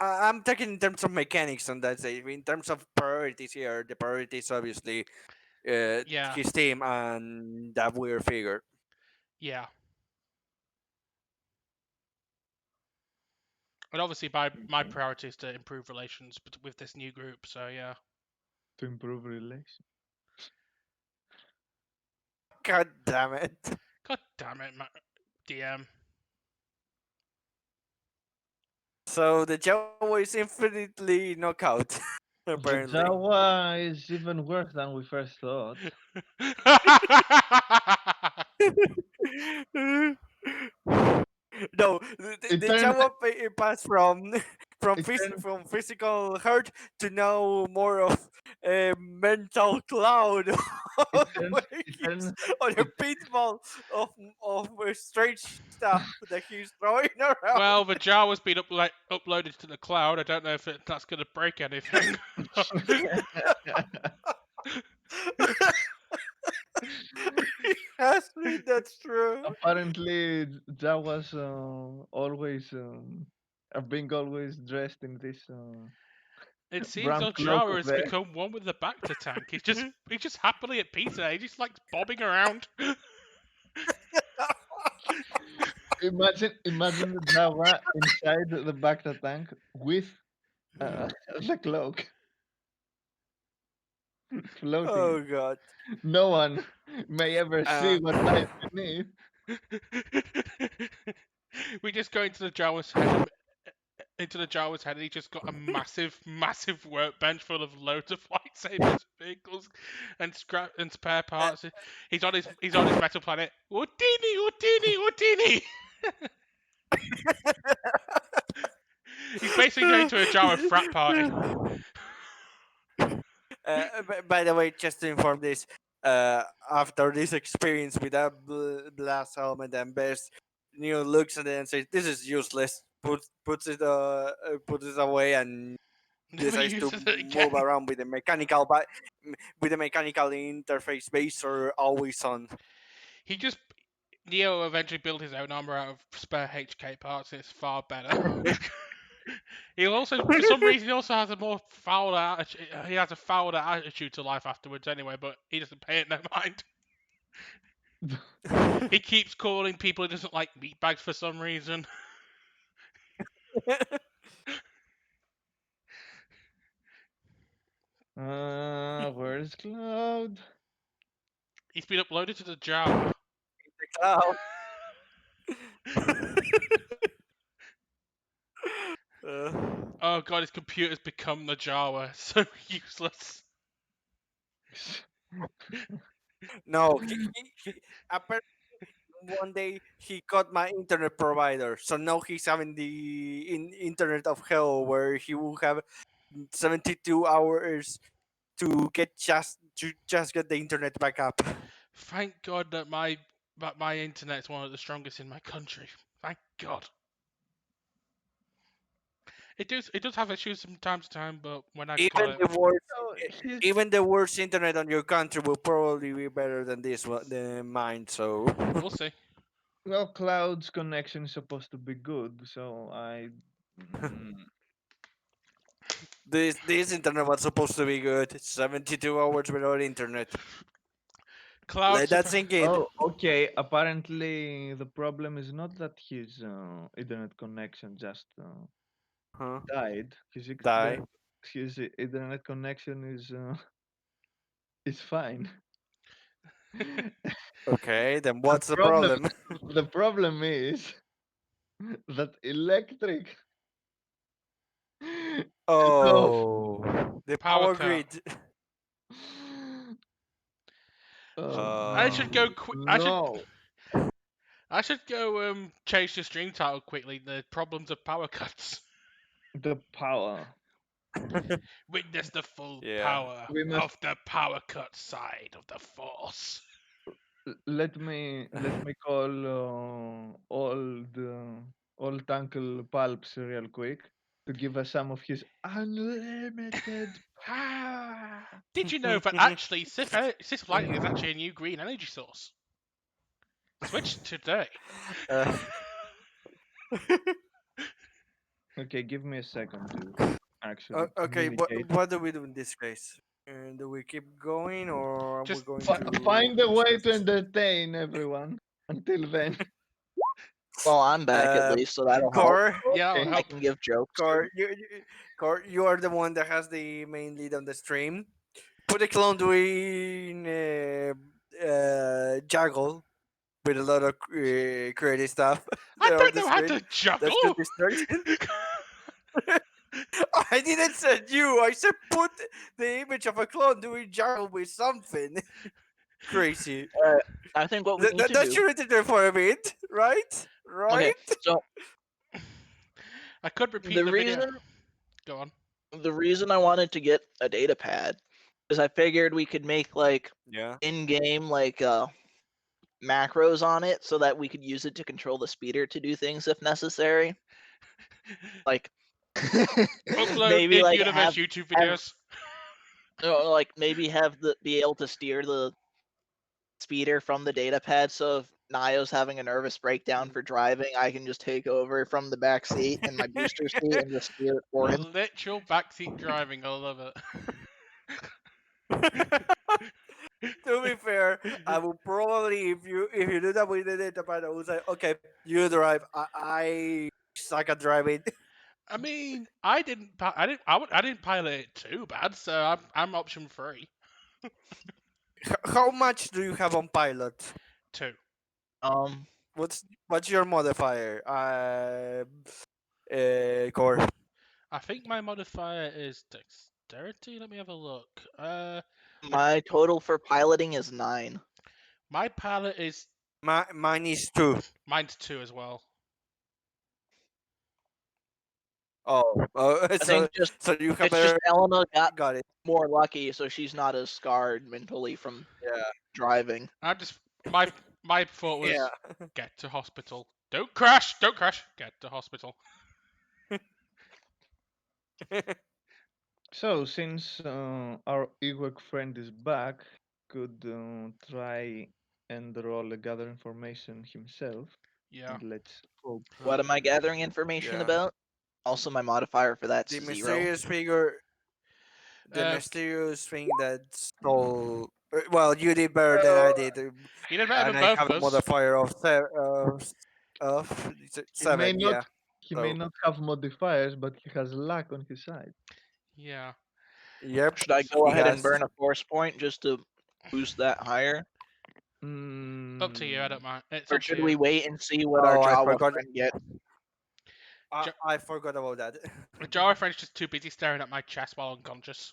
I'm talking in terms of mechanics on that side. In terms of priorities here, the priorities obviously Yeah, his team and that weird figure. yeah. And obviously, my Okay. priority is to improve relations with this new group. So yeah. To improve relations. God damn it. God damn it, DM. So the Jawa is infinitely knockout, The apparently. Jawa is even worse than we first thought. No, It the turned Jawa passed from it turned from physical hurt to now more of a mental cloud it where turns it he's turns on a it pitfall of strange stuff that he's throwing around. Well, the Jawa's been uploaded to the cloud. I don't know if that's going to break anything. Yes, that's true. apparently Jawas always are being always dressed in this It seems brown cloak Ojara of has theirs. become one with the Bacta tank. He's just happily at peace there. He's just like bobbing around. Imagine the Jawa inside the Bacta tank with the cloak floating. Oh god. No one may ever see Uh, what lies beneath. We just go into the Jawa's head and he's just got a massive, massive workbench full of loads of lightsabers, vehicles, and scrap and spare uh, parts. He's on his metal planet. Utini, Utini, Utini. He's basically going to a Jawa frat party. by the way, just to inform this, after this experience with that blast helmet and best, Neo looks at it and says, "This is useless." Puts it away and Never decides to uses it move again. around with the with the mechanical interface base or always on. He just Neo eventually built his own armor out of spare HK parts. It's far better. He also, for some reason, he also has a more foul attitude. He has a fouler attitude to life afterwards, anyway. But he doesn't pay it no mind. He keeps calling people he doesn't like meatbags for some reason. Where's Cloud? He's been uploaded to the Jawa. The cloud. Uh, Oh god, his computer's become the Jawa. So useless. no, apparently one day he got my internet provider, so now he's having the internet of hell, where he will have 72 hours to just get the internet back up. Thank God that my internet's one of the strongest in my country. Thank God. It does have issues from time to time, but when I got Even it, the worst, Oh, even the worst internet on your country will probably be better than this one, than mine. So we'll see. well, Cloud's connection is supposed to be good, so I. Mm, this internet was supposed to be good. 72 hours without internet. Let Cloud's that sink in. Oh, okay. Apparently, the problem is not that his internet connection just Huh? died. Die. His internet connection is fine. Okay, then The what's the problem problem? the problem is that electric. So Oh, the power power cut. grid. I should go quick. no, I should go change the stream title quickly. The problems of power cuts. the power. Witness the full Yeah. power We must of the power cut side of the force. let me call old Uncle Pulps real quick to give us some of his unlimited power. Did you know that actually Sith lighting is actually a new green energy source? Switch today. Uh, Okay, give me a second to actually okay, communicate. what do we do in this case? Do we keep going, or are we Just going to Find a way discuss to this? entertain everyone. Until then, Well, I'm back at Uh, least, so that'll help. Core, yeah, I'll okay. I help. can give jokes. Core, Core, you are the one that has the main lead on the stream. Put a clone doing juggle with a lot of creative stuff I there on don't the know how screen. to juggle. That's good distraction. I didn't say you. I said put the image of a clone doing juggle with something crazy. I think what we need to That's do. your editor for a bit, right? Okay, Right? so I could repeat the the video. reason Go on. the reason I wanted to get a data pad is I figured we could make like Yeah. in-game like macros on it so that we could use it to control the speeder to do things if necessary. Like Upload maybe like in-universe YouTube have videos. like maybe have the be able to steer the speeder from the data pad, so if Nayo's having a nervous breakdown for driving, I can just take over from the back seat in my booster seat and just steer it for him. Literal backseat driving. I love it. To be fair, I will probably if you do that with the data pad, I will say, okay, you drive. I suck at driving. I mean, I didn't pilot it too bad, so I'm option 3. How much do you have on pilot? 2. Um, What's your modifier? Core. I think my modifier is dexterity. Let me have a look. my total for piloting is 9. My pilot is Mine is 2. mine's 2 as well. Oh, I think just so you have it's just better. Elena got Got it. more lucky, so she's not as scarred mentally from Yeah. driving. I just my thought was Yeah. get to hospital. Don't crash. Don't crash. Get to hospital. So since our Ewok friend is back, could try and roll a gather information himself, Yeah. and let's hope. What am I gathering information Yeah. about? Also, my modifier for that's The 0. mysterious figure. The Uh, mysterious thing that stole Well, you did better than I did, You did better and than I both have of a us. modifier of He may 7. not Yeah, he may so not have modifiers, but he has luck on his side. Yeah. yep, Should I So go he ahead and has. burn a force point just to boost that higher? up to you. I don't Mm, mind. It's Or up to should you. we wait and see what our Oh, I Jawa forgot. friend gets? Ja- I forgot about that. Jar friend's just too busy staring at my chest while unconscious.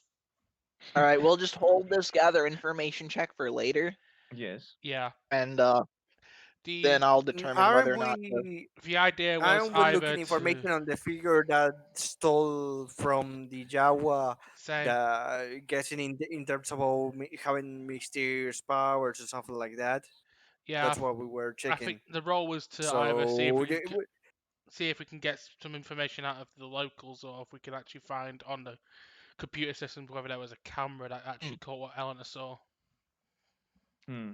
Alright, we'll just hold this gather information check for later, yes. Yeah. and The then I'll determine whether Aren't or not to. we? the idea was Aren't we either looking to information on the figure that stole from the Jawa? say, The guessing in terms of having mysterious powers or something like that. yeah, That's what we were I think checking. the role was to either see if So we can see if we can get some information out of the locals, or if we can actually find on the computer system whether there was a camera that actually caught what Eleanor saw. Hmm.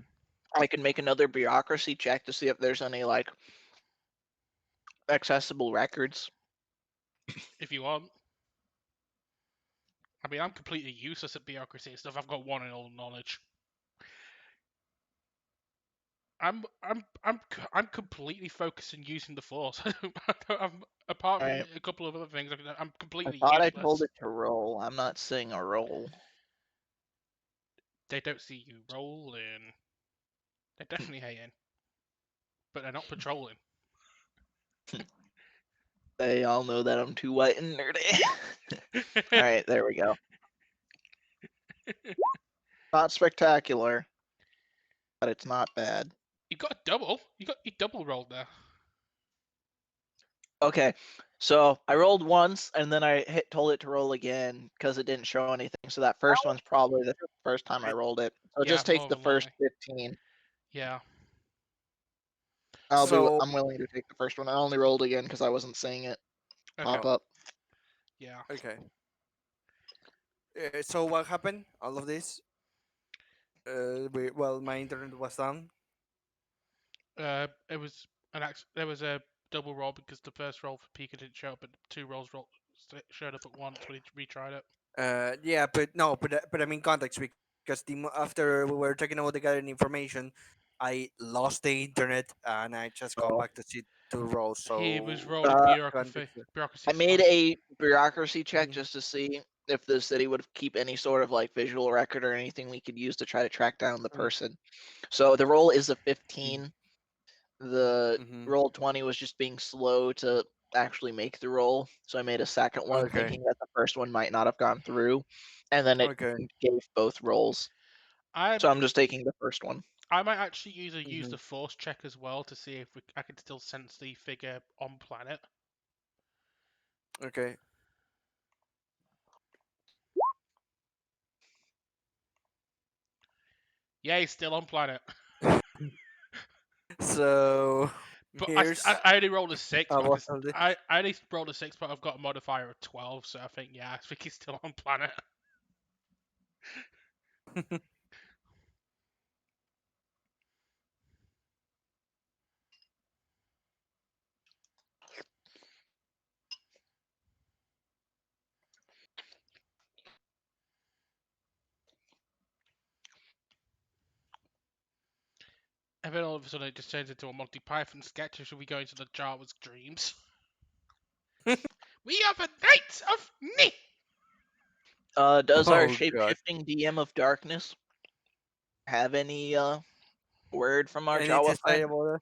I can make another bureaucracy check to see if there's any like accessible records. If you want. I mean, I'm completely useless at bureaucracy and stuff. I've got one in all knowledge. I'm completely focused on using the force. Apart from Alright. a couple of other things, I'm I completely thought I told useless. it to roll. I'm not seeing a roll. They don't see you rolling. They're definitely hating, but they're not patrolling. They all know that I'm too white and nerdy. Alright, there we go. Not spectacular, but it's not bad. You got a double. You double rolled there. Okay, so I rolled once and then I told it to roll again because it didn't show anything. So that first one's probably the first time I rolled it. So Yeah, just take more the than first likely. 15. Yeah. So I'm willing to take the first one. I only rolled again because I wasn't seeing it Okay. pop up. Yeah. okay. So what happened? All of this. Well, my internet was down. It was there was a double roll because the first roll for Pika didn't show up, but two rolls showed up at once when he retried it. Yeah, but no, but I mean context because after we were talking about the gathering information, I lost the internet and I just come Oh. back to see two rows. He was So rolling context. bureaucracy I for made time. a bureaucracy check Mhm. just to see if the city would keep any sort of like visual record or anything we could use to try to track down the person. So the roll is a 15. The Mhm. roll 20 was just being slow to actually make the roll. So I made a second one Okay. thinking that the first one might not have gone through. And then it Okay. gave both rolls. I So I'm just taking the first one. I might actually use Mhm. the force check as well to see if I can still sense the figure on planet. Okay. Yeah, he's still on planet. So But here's I only rolled a 6, I but was on the I only rolled a 6, but I've got a modifier of 12, so I think he's still on planet. And then all of a sudden it just turns into a Monty Python sketch. Should we go into the Jawa's dreams? We are the Knights of Ni. Does our Oh god. shape-shifting DM of darkness have any word from our Anything Jawa to say friend? about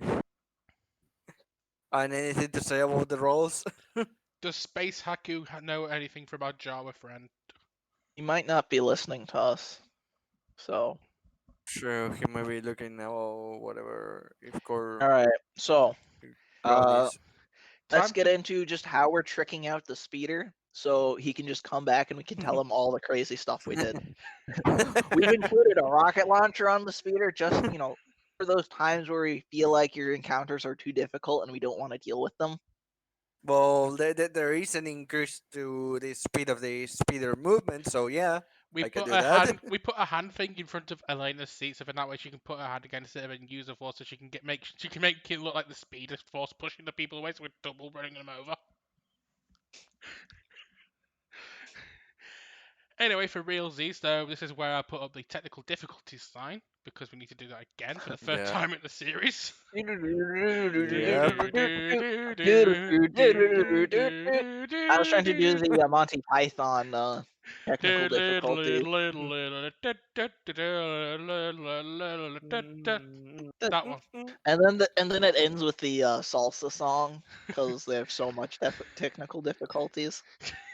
it? And anything to say about the roles? Does Space Haku know anything from our Jawa friend? He might not be listening to us. So, Sure, he may be looking now or whatever. If all right. So, probably uh, is. let's Time get to into just how we're tricking out the speeder, so he can just come back and we can tell him all the crazy stuff we did. We've included a rocket launcher on the speeder, just for those times where we feel like your encounters are too difficult and we don't want to deal with them. Well, there is an increase to the speed of the speeder movement, so yeah, I can do that. we put a hand thing in front of Elena's seat, so that way she can put her hand against it and use the force, so she can make it look like the speed force pushing the people away, so we're double running them over. Anyway, for realsies, though, this is where I put up the technical difficulties sign because we need to do that again for the third Yeah. time in the series. Yep. I was trying to do the Monty Python technical difficulties. That one. And then it ends with the salsa song because they have so much technical difficulties.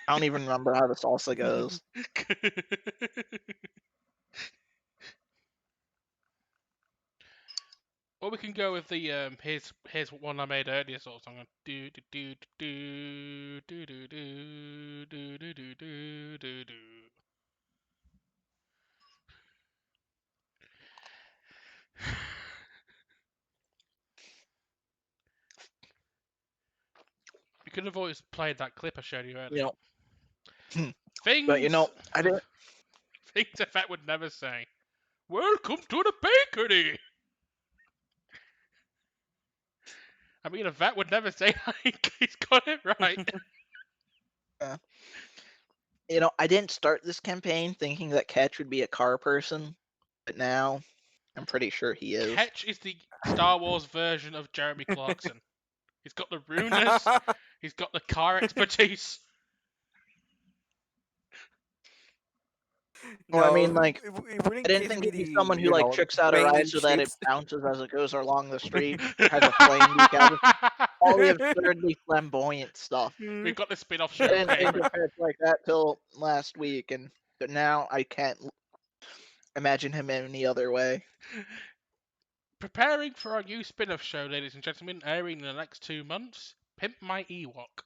I don't even remember how the salsa goes. Or we can go with the here's one I made earlier sort of song. Do do do do do do do do do do do do do. You could have always played that clip I showed you You earlier. know, but Things I didn't. things Effect would never say. Welcome to the bakery. I mean, a vet would never say that. He's got it right. I didn't start this campaign thinking that Ketch would be a car person, but now I'm pretty sure he is. Ketch is the Star Wars version of Jeremy Clarkson. He's got the rudeness. He's got the car expertise. Well, I No, mean, like, it wouldn't I didn't give think me he'd be the someone who like tricks out a ride training so that it ships. bounces as it goes along the street, has a flame decal, all the absurdly flamboyant stuff. We've got the spin-off I show didn't think Payment. of Ketch like that till last week, but now I can't imagine him any other way. Preparing for our new spin-off show, ladies and gentlemen, airing in the next 2 months. Pimp My Ewok.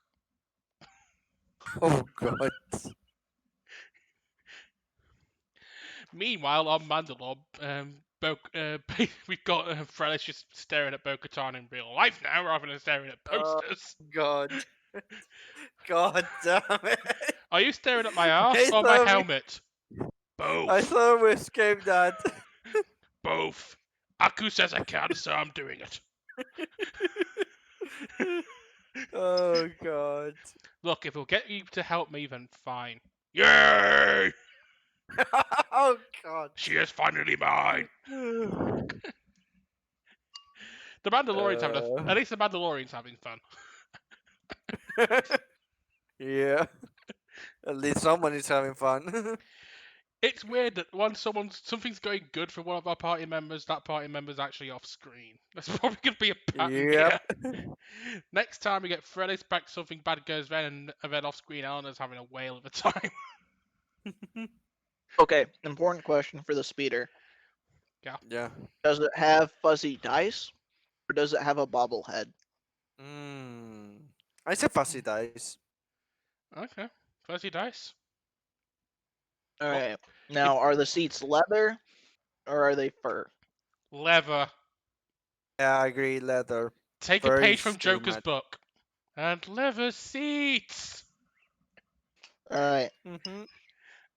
Oh god. Meanwhile, on Mandalore, we've got Frelis just staring at Bo-Katan in real life now, rather than staring at Oh posters. god. God damn it. Are you staring at my ass I or my thought we- helmet? I Both. thought we escaped that. Both. Aku says I can, so I'm doing it. Oh god. Look, if it'll get you to help me, then fine. Yay! Oh god. She is finally mine. The Mandalorian's at least the Mandalorian's having fun. Yeah. At least someone is having fun. It's weird that once something's going good for one of our party members, that party member's actually off screen. That's probably gonna be a pattern Yep. here. Next time we get Freddy's back, something bad goes then, and then off screen Eleanor's having a whale of a time. Okay, important question for the speeder. Yeah. Does it have fuzzy dice, or does it have a bobblehead? I said fussy dice. Okay, fuzzy dice. All right. Now, are the seats leather, or are they fur? Leather. Yeah, I agree. Leather. Take a Fur page is from too Joker's much. book. And leather seats. All right. Mhm.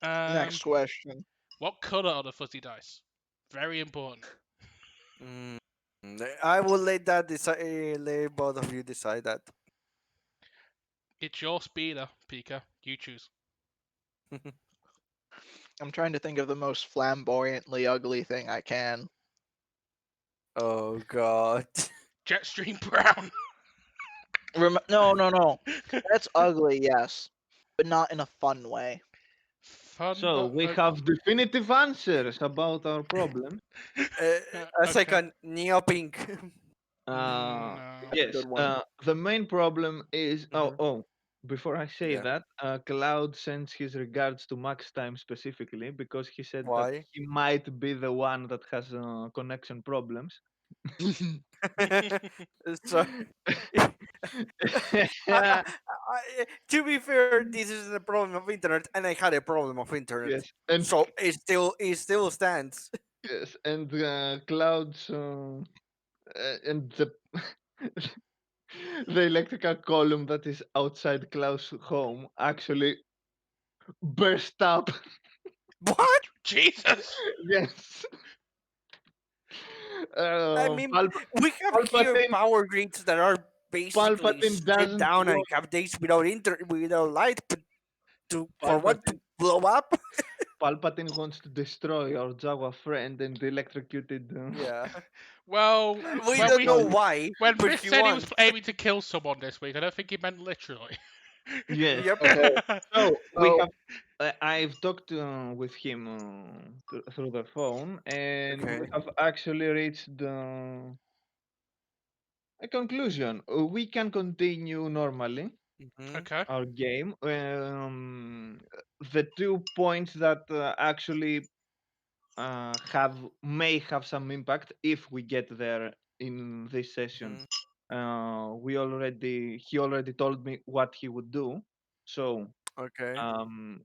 Next question. What color are the fuzzy dice? Very important. I will let that decide. Let both of you decide that. It's your speeder, Pika. You choose. I'm trying to think of the most flamboyantly ugly thing I can. Oh god. Jetstream brown. No. That's ugly, yes, but not in a fun way. Fun, So but we have definitive answers about our problem. As like a neo pink. Uh, no. That's a yes. good one. The main problem is Mhm. Before I say Yeah. that, Cloud sends his regards to Max Time specifically because he said that Why? he might be the one that has connection problems. So, I, to be fair, this is a problem of internet, and I had a problem of internet, yes, and so it still stands. yes, and Cloud's and the the electrical column that is outside Cloud's home actually burst up. What? Jesus! Yes. I mean, we have here Palpatine, power grids that are basically Palpatine straight doesn't down and work. have days without light. But for Palpatine, what? blow up. Palpatine wants to destroy our Jawa friend and electrocuted. Yeah, Well, we when don't we know why, when but Chris he said he was wants. aiming to kill someone this week, I don't think he meant literally. Yes. Yep. Okay. So we So have. I've talked with him through the phone, and we Okay. have actually reached a conclusion. We can continue normally Mm-hmm. Okay. our game. The 2 points that actually have may have some impact if we get there in this session. Mm-hmm. He already told me what he would do, so Okay.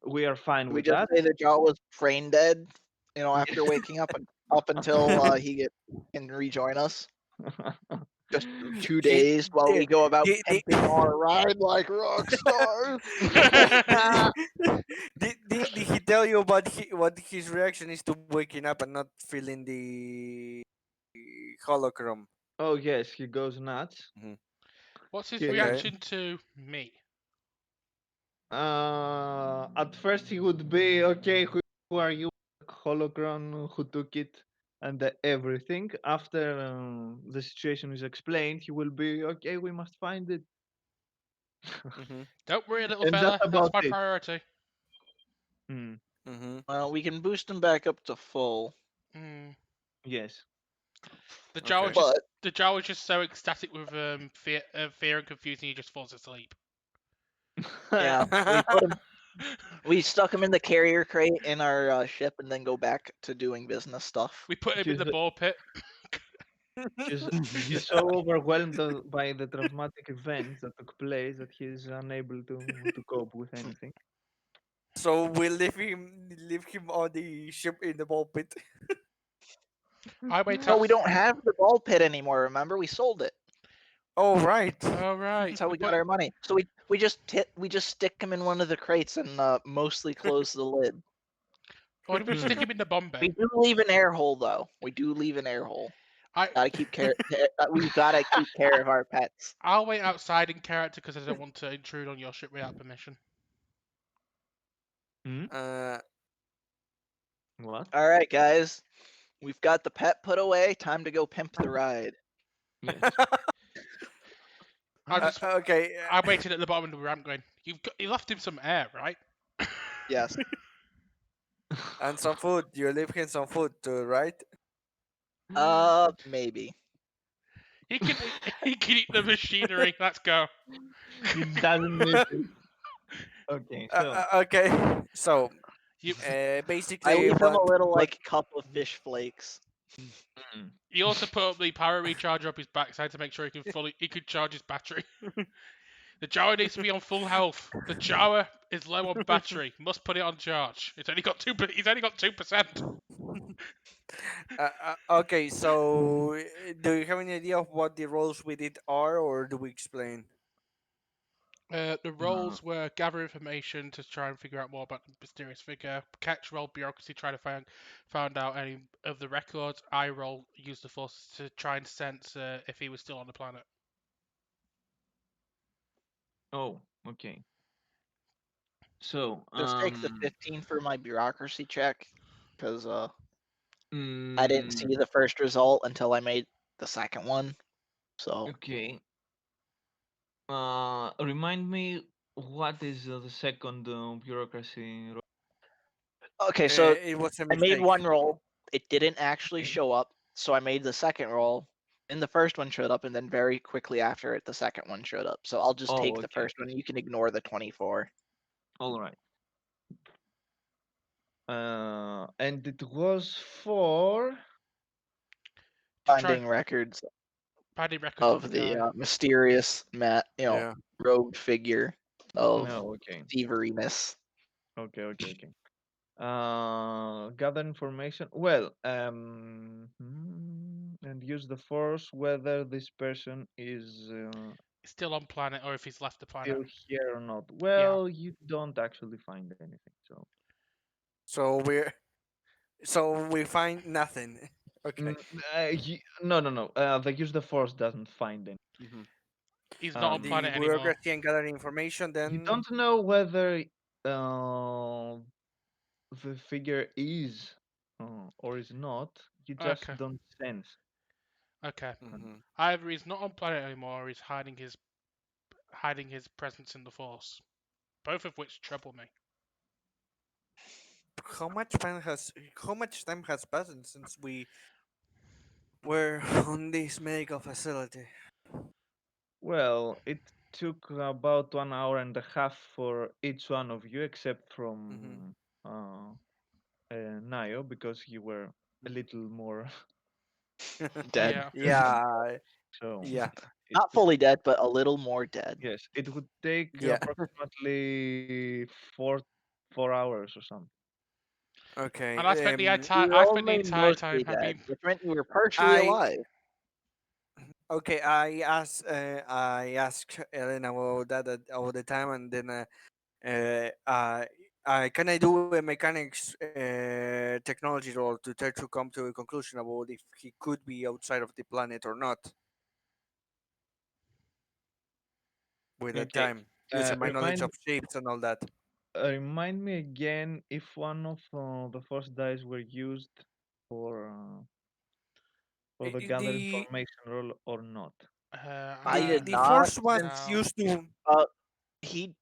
we are fine we with just that. say the jaw was brain dead, after Yes. waking up and up until he can rejoin us. Just 2 days He while we did. go about Did, pimping our ride like rock stars. did he tell you what his reaction is to waking up and not feeling the holocron? Oh yes, he goes nuts. Mhm. What's his He, Okay. reaction to me? at first he would be okay. Who are you, holocron? Who took it? And everything. After the situation is explained, he will be okay. We must find it, Mhm. Don't worry, little and that's fella. That's about my it. priority. Mm, Mhm. We can boost him back up to full, Mm. yes. The Jawa Okay. just but the Jawa's just so ecstatic with fear and confusion he just falls asleep. yeah, we stuck him in the carrier crate in our ship, and then go back to doing business stuff. We put him in he's the ball pit. he's he's so overwhelmed by the traumatic events that took place that he's unable to cope with anything. So we leave him on the ship in the ball pit. I wait No, out. we don't have the ball pit anymore. Remember, we sold it. Oh right. All right. That's how we got our money. So we just stick him in one of the crates and mostly close the lid. Or do we stick him in the bomb bay? We do leave an air hole though. We do leave an air hole. I Gotta keep care. We've gotta keep care of our pets. I'll wait outside in character because I don't want to intrude on your ship without permission. Hmm? Uh. What? All right, guys. We've got the pet put away. Time to go pimp the ride. Yes. I just Okay. I waited at the bottom of the ramp going. You left him some air, right? Yes. And some food. You leave him some food too, right? Maybe. He can eat the machinery. Let's go. He doesn't need it. Okay, so Okay. So, You I basically, leave him a little what? like cup of fish flakes. mm, you also put up the power recharger up his backside to make sure he could charge his battery. The Jawa needs to be on full health. The Jawa is low on battery. Must put it on charge. It's only got 2. He's only got 2%. Okay. So, do you have any idea of what the roles with it are, or do we explain? The uh, roles were gather information to try and figure out more about the mysterious figure. Catch roll bureaucracy, try to find out any of the records. I roll use the force to try and sense if he was still on the planet. oh, okay. So Just take the 15 for my bureaucracy check, because I didn't mm, see the first result until I made the second one. So okay. Remind me what is the second bureaucracy? okay, so It was a I made mistake. one roll. It didn't actually Okay. show up, so I made the second roll. And the first one showed up, and then very quickly after it, the second one showed up. So I'll just Oh, take the okay. first one. You can ignore the 24. All right. And it was for To try Finding records finding records on the of the guy. mysterious Yeah. rogue figure of no. Okay. thieveriness. Okay. Gather information. Well, and use the force whether this person is He's still on planet or if he's left the planet. still here or not. Yeah. Well, you don't actually find anything. So So we find nothing. Okay. mm, no. The use the force doesn't find any. Mhm. He's not on The planet anymore. bureaucracy and gathering information. You Then. don't know whether uh, the figure is or is not, you just Okay, don't sense. okay. Hmm. Either he's not on planet anymore, or he's hiding his presence in the Force. Both of which trouble me. How much time has passed since we were on this medical facility? Well, it took about 1 hour and a half for each one of you, except Hmm. from Nayo, because you were a little more Dead. Yeah. Yeah, so. yeah, It Not would, fully dead, but a little more dead. yes, it would take yeah. approximately 4 hours or something. And I Okay. spent the entire You were I spent the only entire time mostly dead, having. which meant you were partially I alive. okay. I asked Elena about that all the time, and then can I do a mechanics technology role to try to come to a conclusion about if he could be outside of the planet or not with that Okay. time, using my knowledge Remind of shapes and all that. remind me again if one of the first dice were used for uh, for the gather The information roll or not. I'm I gonna did the not, first was since now. used to. he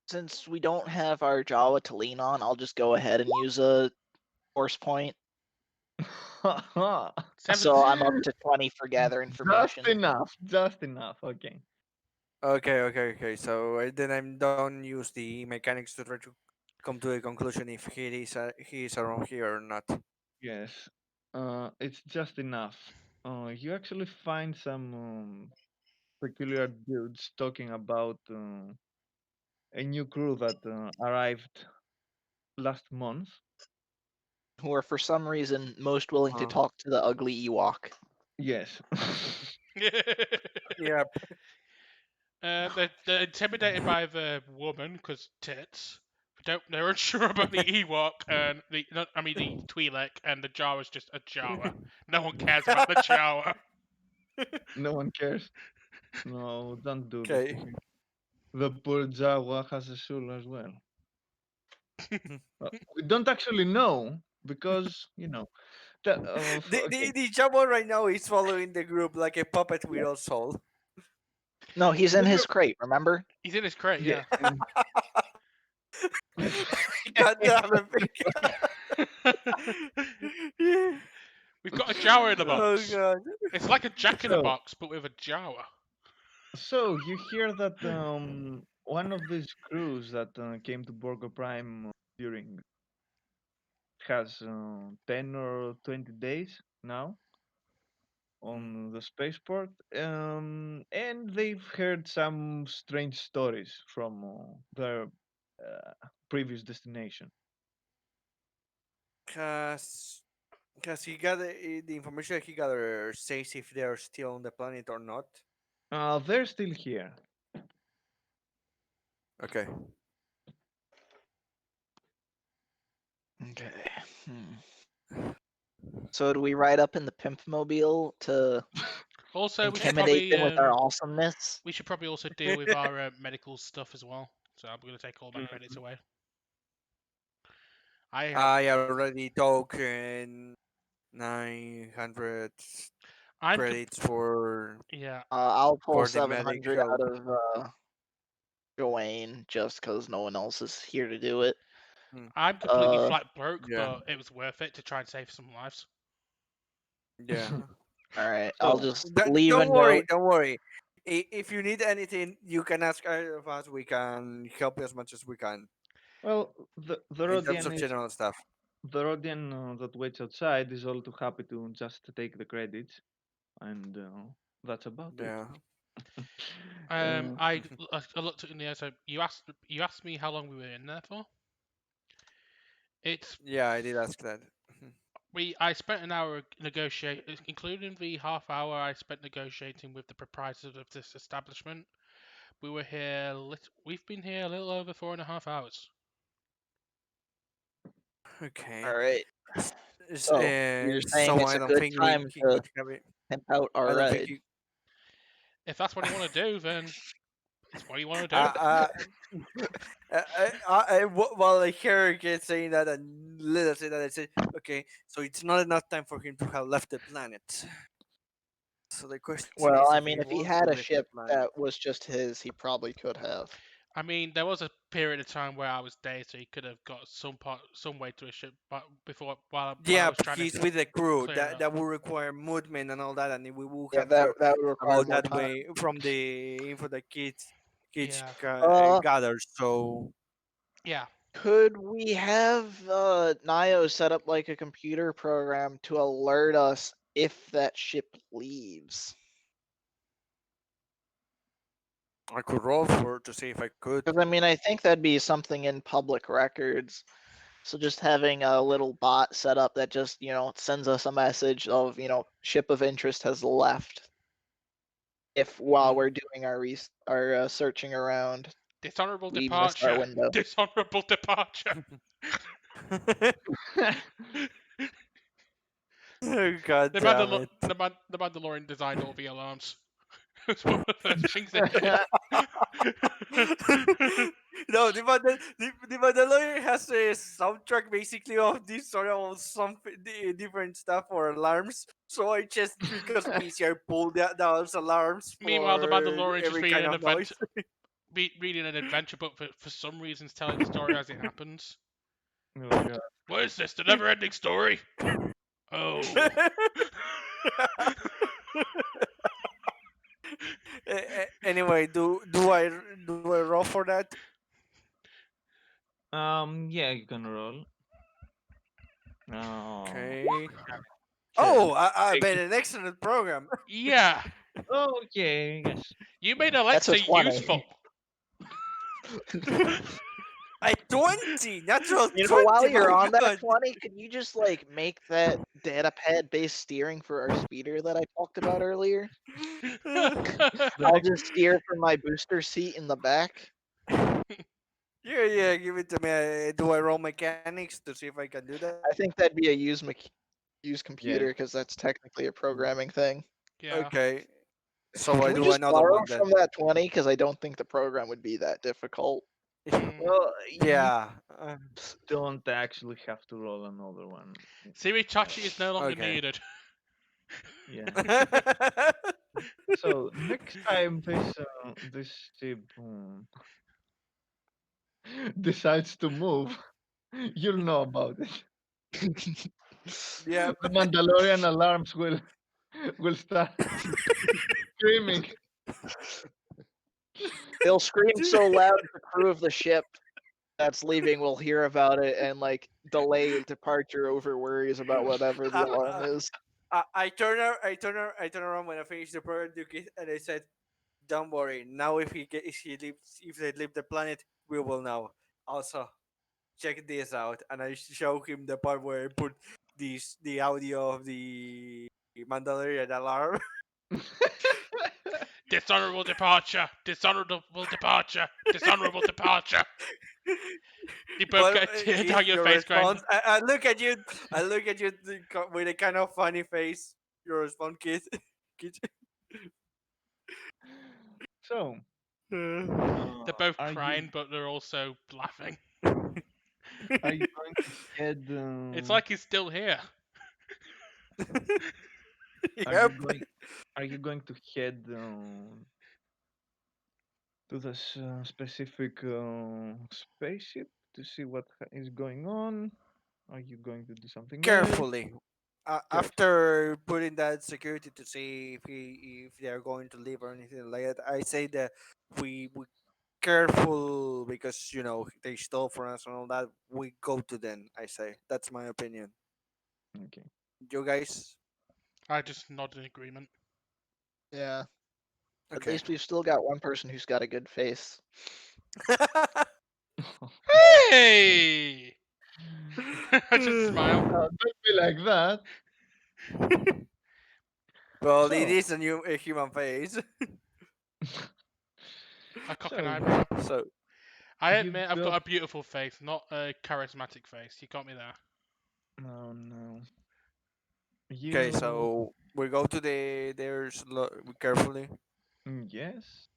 since we don't have our Jawa to lean on, I'll just go ahead and use a force point. Seven. So I'm up to 20 for gather Just information. enough, just enough. Okay. Okay. So then I'm don't use the mechanics to try to come to a conclusion if he is around here or not. Yes. It's just enough. You actually find some peculiar dudes talking about a new crew that arrived last month. Who are for some reason most willing to Uh, talk to the ugly Ewok. Yes. yeah. They're intimidated by the woman because tits. They're unsure about the Ewok and I mean the Twi'lek, and the Jawa's just a Jawa. No one cares about the Jawa. No one cares. No, don't do this to Okay. him. The poor Jawa has a soul as well. We don't actually know because, The okay. the Jabba right now is following the group like a puppet with Yeah. all soul. No, he's in The his group, crate, remember? He's in his crate, yes. yeah. God damn it, Pink. Yeah. We've got a Jawa in the Oh box. god. It's like a Jack in the So, Box, but with a Jawa. so you hear that one of these crews that came to Borgo Prime during has 10 or 20 days now on the spaceport, and they've heard some strange stories from their previous destination. Cause he got the information he gathered says if they are still on the planet or not. They're still here. Okay. Okay. So do we ride up in the pimp mobile to Also, intimidate them with our awesomeness? we should probably also deal with our medical stuff as well. So I'm gonna take all my credits Mm. away. I have. I already took 900 I'm. credits for Yeah. I'll pull the 700 medical. out of Gawain just because no one else is here to do it. Hmm. I'm completely Uh, flat broke, Yeah. but it was worth it to try and save some lives. Yeah. all right. I'll So, just leave a Don't worry. note. Don't worry. If you need anything, you can ask either of us. We can help you as much as we can well, the in terms Rodian of is general stuff. the Rodian that waits outside is all too happy to just take the credits, and that's about it. Yeah. uh, I looked at it in the air. So you asked me how long we were in there for. It's Yeah, I did ask that. I spent an hour negotiating, including the half hour I spent negotiating with the proprietors of this establishment. We were here. We've been here a little over 4.5 hours. Okay. All right. So you're saying So it's I a don't good think time he to could have it. pimp out I our don't think ride. he. If that's what you want to do, then That's what you want to do. uh, while I hear Kid saying that and Lila say that, I say, okay, so it's not enough time for him to have left the planet. So the question Well, is I if mean, he if he wants to had a leave the ship planet. that was just his, he probably could have. I mean, there was a period of time where I was there, so he could have got some way to a ship, but before while I Yeah, was trying to he's with the crew. clear it That up. that will require movement and all that, and we will Yeah, have heard that would require about more that time. way from the info that kids Yeah, Uh, gathers. So yeah. could we have Nio set up like a computer program to alert us if that ship leaves? I could roll for to see if I could. Because I mean, I think that'd be something in public records. So just having a little bot set up that just sends us a message of ship of interest has left. If while we're doing our searching around, Dishonorable we missed our departure. window. Dishonorable departure. God damn it. The Mandalorian designed all the alarms. It's one of the first things they did. No, the Mandalorian has a soundtrack basically of this sort of some different stuff for alarms. So I just because of easier pull those alarms Meanwhile, the for Mandalorian's just every kind of noise. reading an adventure book for some reason, telling the story as it happens. Oh god. What is this? The never-ending story? Oh. Anyway, do I roll for that? Yeah, you can roll. Oh, Okay. check. Oh, I made an excellent program. Yeah. Okay, yes. You made That's a Alexa 20. useful. I 20 natural While 20. you're My on that God. 20, could you just like make that data pad based steering for our speeder that I talked about earlier? The I'll next just steer from my booster seat in the back. Yeah, give it to me. Do I roll mechanics to see if I can do that? I think that'd be a use yes. computer because that's technically a programming thing. Yeah. Okay. So I Can we do just another borrow one then. from that 20? Because I don't think the program would be that difficult. Mm. Well, you Yeah. don't actually have to roll another one. Siri Chachi is no longer Okay. needed. Yeah. So next time this ship decides to move, you'll know about it. Yep. The Mandalorian alarms will start screaming. They'll scream so loud the crew of the ship that's leaving will hear about it and like delay departure over worries about whatever the alarm I, is. I turn around when I finish the program, and I said, "Don't worry. Now, if they leave the planet, we will know. Also, check this out." And I show him the part where I put the audio of the Mandalorian alarm. Dishonorable departure. Dishonorable departure. Dishonorable departure. You both Well, get a tear his down your your face going, response. I look at you. I look at you with a kind of funny face. Your response, kid. Kid. So, they're both are you crying, but they're also laughing. are you going to head? It's like he's still here. Are you Yep. going? Are you going to head to this specific spaceship to see what is going on? Are you going to do something else? Carefully. Careful. After putting that security to see if they are going to leave or anything like that, I say that we careful because they stole from us and all that. We go to them. I say that's my opinion. Okay. You guys, I just nod in agreement. Yeah. At okay? least we've still got one person who's got a good face. Hey! I just smile. Don't be like that. Well, it So, is a human face. I cock an so eyebrow. So I you admit I've got got. a beautiful face, not a charismatic face. You got me there. Oh no. okay, You. so we go to carefully. Yes.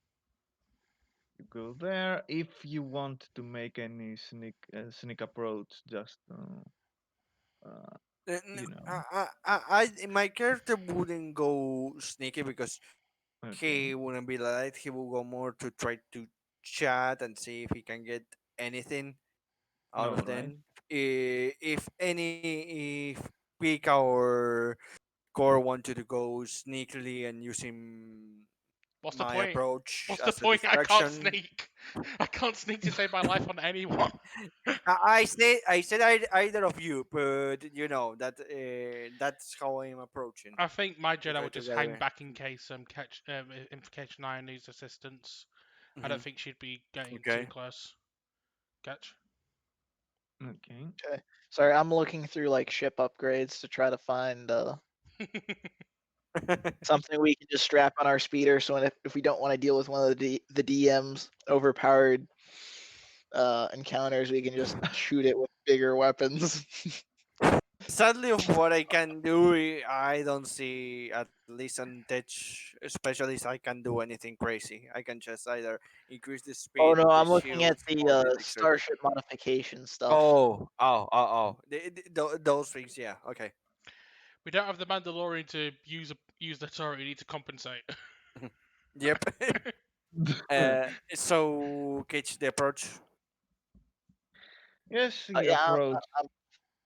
You go there. If you want to make any sneak approach, just you know. My character wouldn't go sneaky because Okay. he wouldn't be like that. He will go more to try to chat and see if he can get anything out All of right. them. If Pika or Core wanted to go sneakily and using What's the my point? approach What's the as a point? I can't distraction, sneak. I can't sneak to save my life on anyone. I said either of you, but that's how I'm approaching. I think my To Jedi try would to just get hang away. back in case Implication 9 needs assistance. I Hmm. don't think she'd be getting too Okay. close. Catch? Okay. Okay. Sorry, I'm looking through like ship upgrades to try to find something we can just strap on our speeder. So if we don't want to deal with one of the DM's overpowered encounters, we can just shoot it with bigger weapons. Sadly, of what I can do, I don't see at least on Tech specialist. I can do anything crazy. I can just either increase the Oh speed, no, the I'm looking at shields, the or the dexterity. starship modification stuff. Oh. Those things, yeah. Okay. We don't have the Mandalorian to use the turret. We need to compensate. Yep. So catch the approach. Yes, you Yeah, approach.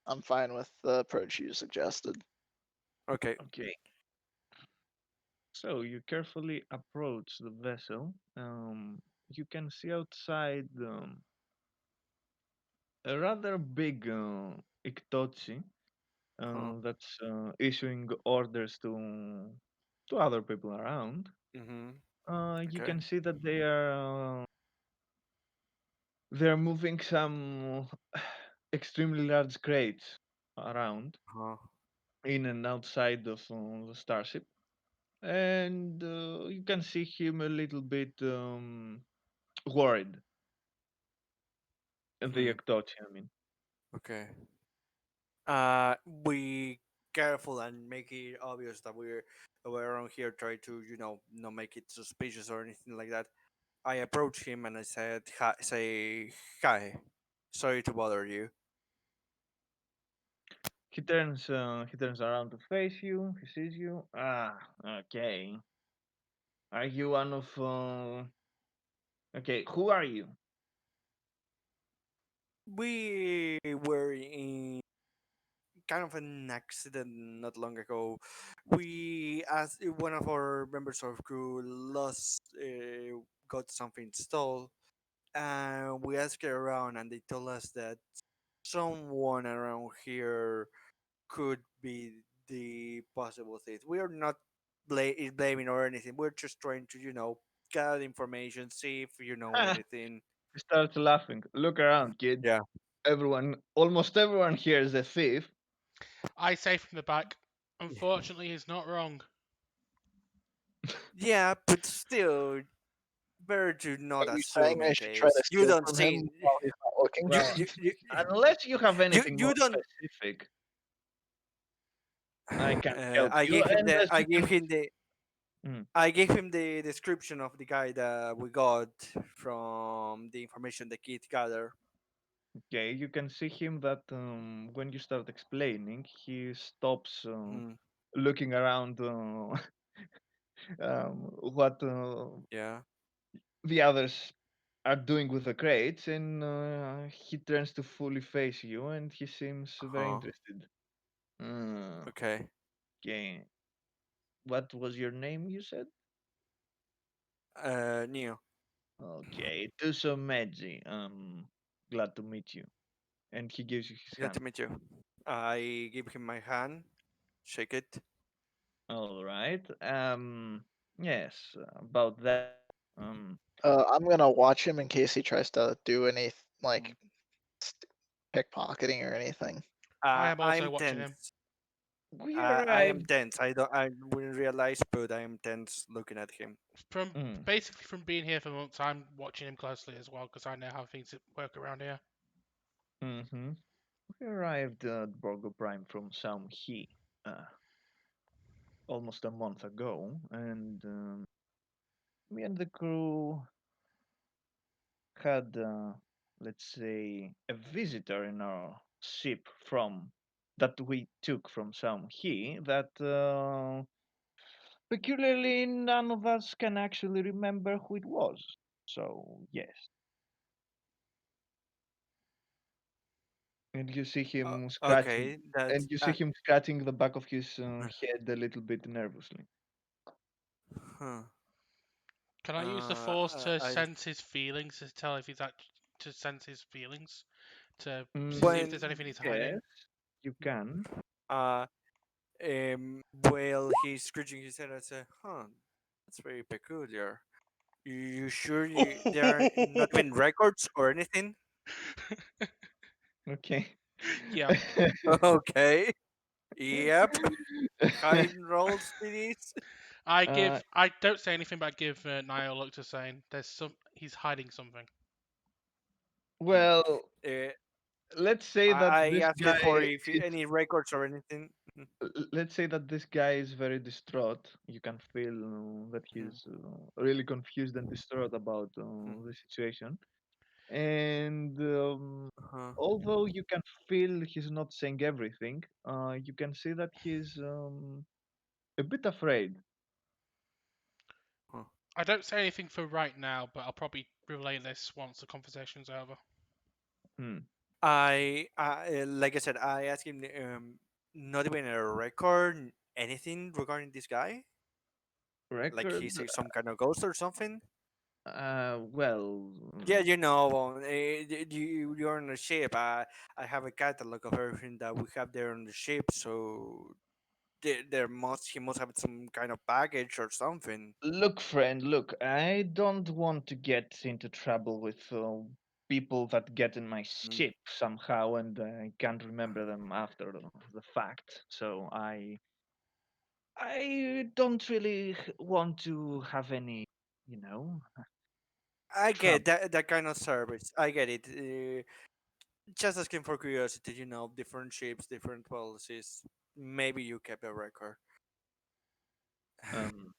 I'm fine with the approach you suggested. Okay. Okay. So you carefully approach the vessel. You can see outside a rather big Iktochi Huh. that's issuing orders to other people around. Mhm. You Okay. can see that they're moving some extremely large crates around Huh. in and outside of the starship, and you can see him a little bit worried. The Hmm. Iktochi, I mean. Okay. We careful and make it obvious that we're around here. Try to not make it suspicious or anything like that. I approached him and I said, hi, say hi. Sorry to bother you. He turns around to face you. He sees you. Ah, okay. Are you one of? Okay, who are you? We were in kind of an accident not long ago. We, as one of our members of crew, got something stole, and we asked around, and they told us that someone around here could be the possible thief. We are not blaming or anything. We're just trying to, gather information, see if you know anything. He starts laughing. Look around, kid. Yeah. Almost everyone here is a thief. I say from the back. Unfortunately, he's not wrong. Yeah, but still, better to Are not you saying assume I in should try to case you steal don't from see. him while he's not looking? You Well, you you unless you have you, anything you more don't. specific, I can't help I you. gave him And the. as you can, mm, I gave him the description of the guy that we got from the information the kid gathered. okay, you can see him that when you start explaining, he stops Hmm. looking around what Yeah. the others are doing with the crates, and he turns to fully face you, and he seems very Huh. interested. Uh, Okay. okay, what was your name? You said. Neo. Okay, Tuso Meji. Glad to meet you. And he gives you his Glad to hand. meet you. I give him my hand. Shake it. All right. Yes, about that. I'm gonna watch him in case he tries to do any Mm. like pickpocketing or anything. I am also I'm watching him. tense. We I am arrived. tense. I don't. I wouldn't realize, but I am tense looking at him. From Mm, basically from being here for months, I'm watching him closely as well because I know how things work around here. mm-hmm. We arrived at Borgo Prime from Saum He uh, almost a month ago, and me and the crew. had, let's say, a visitor in our ship from that we took from some he that peculiarly none of us can actually remember who it was. So yes, and you see him scratching, Okay, that's and you see him scratching the back of his head a little bit nervously. huh. Can I use the force to I sense his feelings to tell if he's to sense his feelings to see if there's Mm, anything he's hiding? yes, you can. uh well, he's scratching his head. I say, huh, that's very peculiar. You sure there are not even records or anything? Okay. Yeah. Okay. Yep. Hiding rolls it is. uh, I don't say anything, but I give Niall a look to saying he's hiding something. Hmm. well, Uh, let's say that I this asked for guy if is. any records or anything. Mhm, Let's say that this guy is very distraught. You can feel that mhm, he's really confused and distraught about mhm, the situation. And uh-huh, although you can feel he's not saying everything, you can see that he's a bit afraid. huh. I don't say anything for right now, but I'll probably relay this once the conversation's over. Hmm. Like I said, I asked him not even a record, anything regarding this guy. Like Record. he's some kind of ghost or something. Well, Yeah, you know, you're on the ship. I have a catalog of everything that we have there on the ship. So he must have some kind of package or something. look, friend, look, I don't want to get into trouble with people that get in my Mm. ship somehow, and I can't remember them after the fact. So I don't really want to have any, you know, I get trouble. that kind of service. I get it. Just asking for curiosity, different ships, different policies. Maybe you kept a record. Um,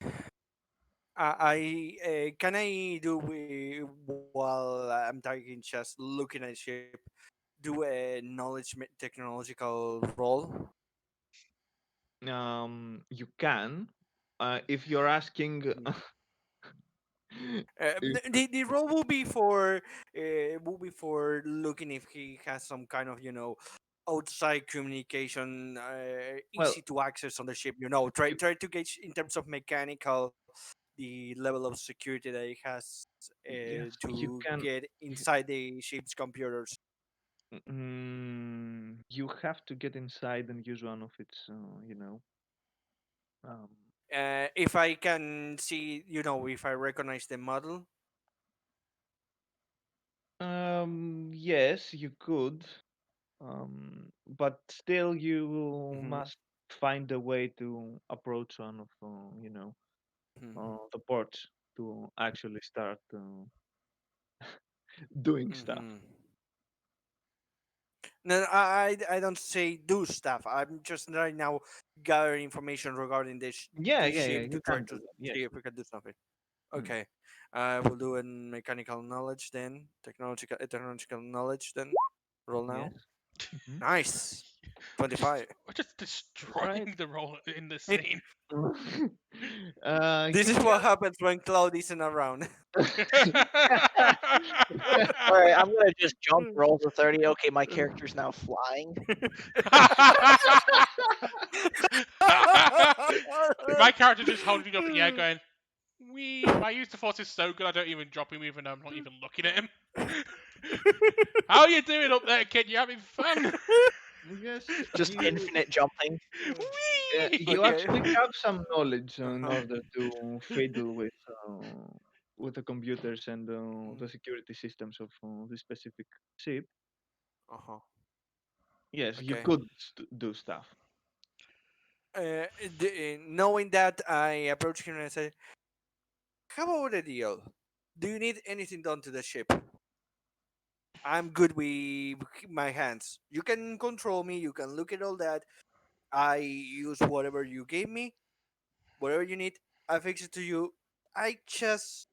I can I do while I'm talking, just looking at ship, do a knowledge technological roll. you can, if you're asking, if, The role will be for looking if he has some kind of outside communication, well, easy to access on the ship. you, Try to gauge in terms of mechanical the level of security that he has yes, you to can. get inside the ship's computers. You have to get inside and use one of its, um, If I can see, if I recognize the model. yes, you could, but still you Hmm. must find a way to approach one of, the ports to actually start doing stuff. Hmm. No, I don't say do stuff. I'm just right now gathering information regarding Yeah, this yeah, yeah, ship you to try can to do that. Yes. see if we can do something. Hmm. Okay, I will do a mechanical knowledge then, technological knowledge then. Roll Yes. now. Hmm. Nice, 25. We're just All right. destroying the role in this scene. This Give is me what happens when Cloud isn't around. All right, I'm gonna just jump roll to 30. Okay, my character's now flying. My character just holding up in the air going, "Wee, my use of force is so good I don't even drop him even though I'm not even looking at him." How you doing up there, kid? You having fun? a yes. Just infinite jumping. Wee! You Okay. actually have some knowledge in Uh-huh. order to fiddle with the computers and Mm. the security systems of the specific ship. Uh-huh. Yes, you Okay. could do stuff. Knowing that, I approach him and I say, "How about a deal? Do you need anything done to the ship? I'm good with my hands. You can control me. You can look at all that. I use whatever you gave me, whatever you need. I fix it to you. I just,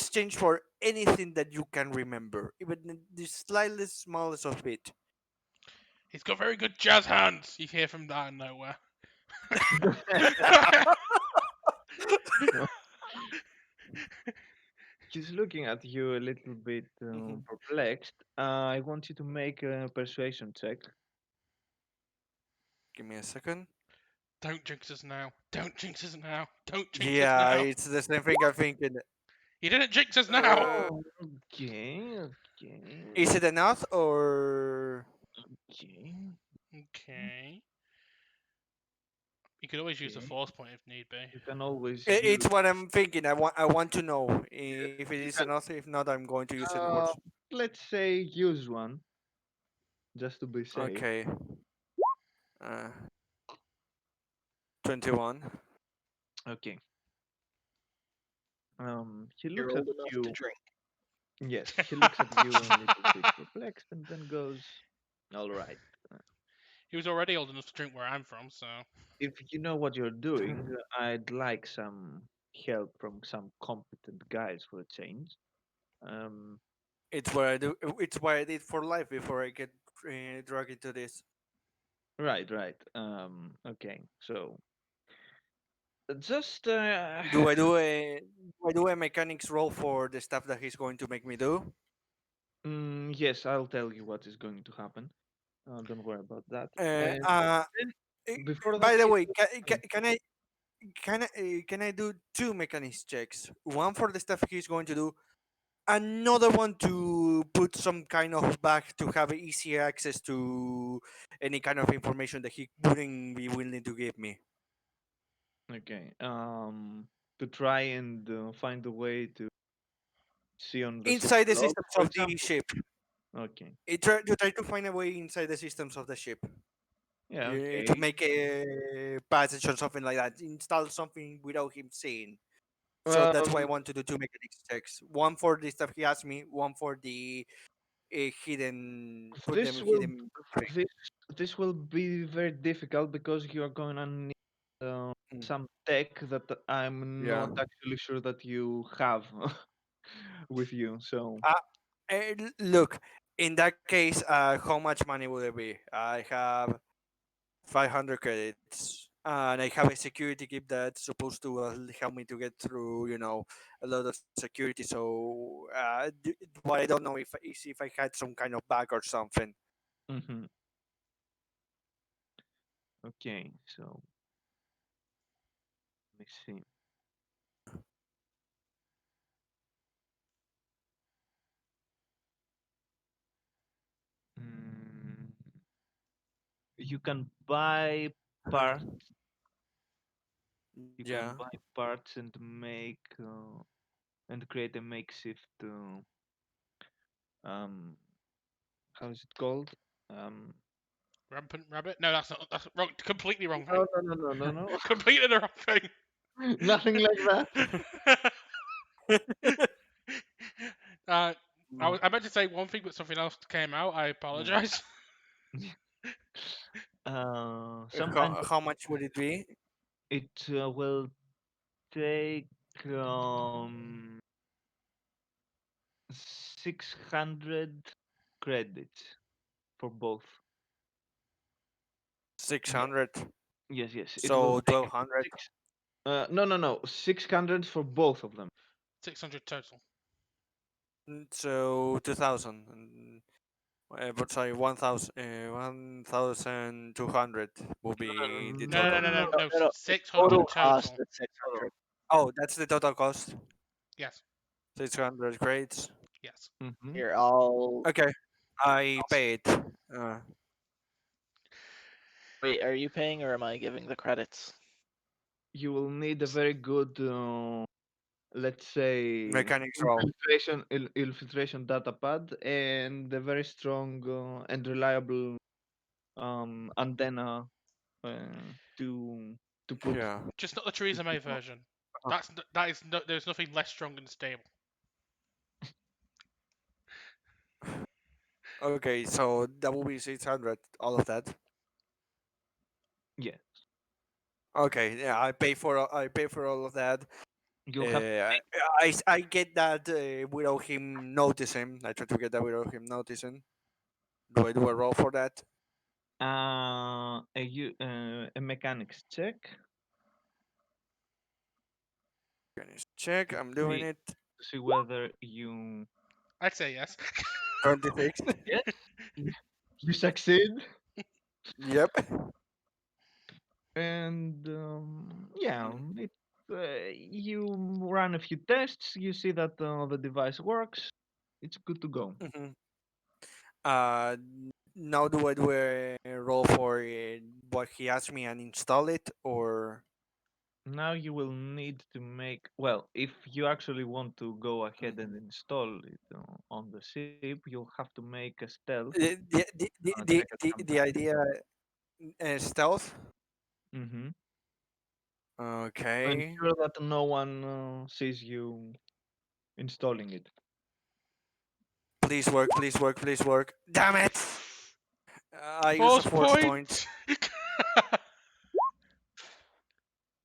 exchange for anything that you can remember, even the slightest smallest of it. He's got very good jazz hands. You hear from out of nowhere. He's looking at you a little bit Mhm. perplexed. I want you to make a persuasion check. Give me a second. Don't jinx us now. Don't jinx us now. Don't jinx us Yeah, now. it's the same thing I'm thinking. You didn't jinx us now. Uh, Oh, okay, okay, is it enough or okay, Okay. You could always use the okay. force point if need be. You can always It's use. what I'm thinking. I want to know Yes, if it you is can. enough. If not, I'm going to use it Uh, worse. let's say use one just to be safe. Okay. Uh, 21. Okay. He You're looks at old enough to you. drink. Yes, he looks at you a little bit perplexed and then goes, "All right. He was already old enough to drink where I'm from, so. If you know what you're doing, I'd like some help from some competent guys for a change." Um, It's what I do. It's what I did for life before I get dragged into this. right, right. Okay. So just Do I do a mechanics roll for the stuff that he's going to make me do? yes, I'll tell you what is going to happen. Don't worry about that. Uh, And uh, then eh, before that, by the he way, goes, can I do two mechanics checks? One for the stuff he's going to do, another one to put some kind of bug to have easier access to any kind of information that he wouldn't be willing to give me. okay. To try and find a way to see on the ship's Inside the log, systems for of the example. ship. Okay. To try to find a way inside the systems of the ship. Yeah. To Okay. make a passage or something like that. Install something without him seeing. So that's why I Um, want to do two mechanics checks. One for the stuff he asked me, one for the put them this in will hidden thing. this this will be very difficult because you are going to need Mm. some tech that I'm Yeah. not actually sure that you have with you. So Uh, Look, in that case, how much money would it be? I have 500 credits, and I have a security keep that's supposed to help me to get through, a lot of security. So, what I don't know if I had some kind of bug or something. mhm, okay. So let me see. Mm, you can buy parts. You Yeah. can buy parts and make and create a makeshift. Um, how is it called? Um, Rampant rabbit? No, that's not. That's wrong. Completely wrong thing. no, no, no, no, no, Completely the wrong thing. no. Nothing like that. uh, Mm. I meant to say one thing, but something else came out. I Mm. apologize. Some kind How, of how much would it be? it will take um 600 credits for both. Yeah. 600. Yes, yes. It will So take 1200. six. No, no, no. 600 for both of them. 600 total. So 2000. But sorry, 1000. 1200 will be the No, no, no, total. no, no, No, no. No, no, no. The 600 total cost total. is 600. Oh, that's the total cost. Yes, 600 credits. yes. mm-hmm. Here, I'll. Okay, I paid. Uh, Wait, are you paying or am I giving the credits? You will need a very good, let's say, Mechanics roll. infiltration data pad and a very strong and reliable antenna to put. Yeah. Just not the Theresa May version. That is no, there's nothing less strong and stable. Okay, so that will be 600. All of that. Yeah. Okay, yeah, I pay for all of that. You'll have to I get that without him noticing. I try to get that without him noticing. Do I do a roll for that? a mechanics check Can you check? I'm doing see it. to see whether you I'd say yes. 26. yes you succeed. Yep. And yeah, you run a few tests. You see that the device works. It's good to go. Mhm. Uh, Now do I do a roll for what he asked me and install it, or Now you will need to make, well, if you actually want to go ahead and Mhm. install it on the ship, you'll have to make a stealth check at some the time. idea stealth? Mm-hmm. To Okay. ensure that no one sees you installing it. Please work. Please work. Please work. Damn it! I use a Force force point. point.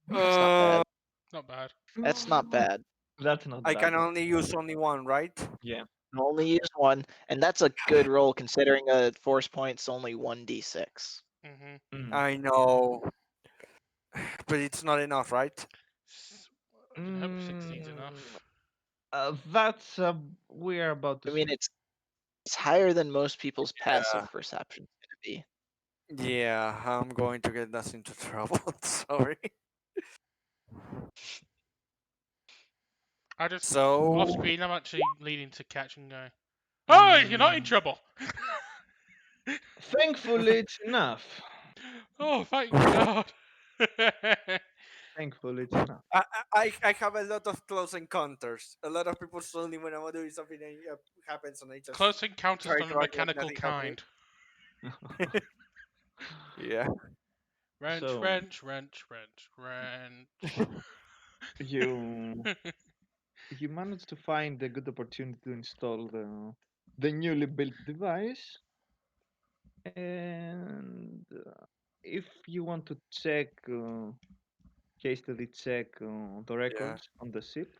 That's not Uh, bad. Not bad. That's not bad. That's not I bad. can only use only one, right? Yeah. You only use one, and that's a good roll considering a force point's only 1d6. Mm-hmm. Mm. I know, but it's not enough, right? I can hope 16's Mm, enough. that's we're about to I mean, see. it's higher than most people's Yeah. passive perception's gonna be. Yeah, I'm going to get us into trouble. Sorry. I just off So, screen. I'm actually leading to catch and go. Oh, you're not in Mm, trouble. thankfully, it's enough. Oh, thank God. Thankfully, it's enough. I have a lot of close encounters. A lot of people suddenly when I'm doing something and it happens and I just Close encounters try of to the act like mechanical nothing happened. kind. Yeah. Wrench, So wrench, wrench, wrench, wrench. you you managed to find a good opportunity to install the newly built device, and if you want to check hastily check the Yeah. records on the ship,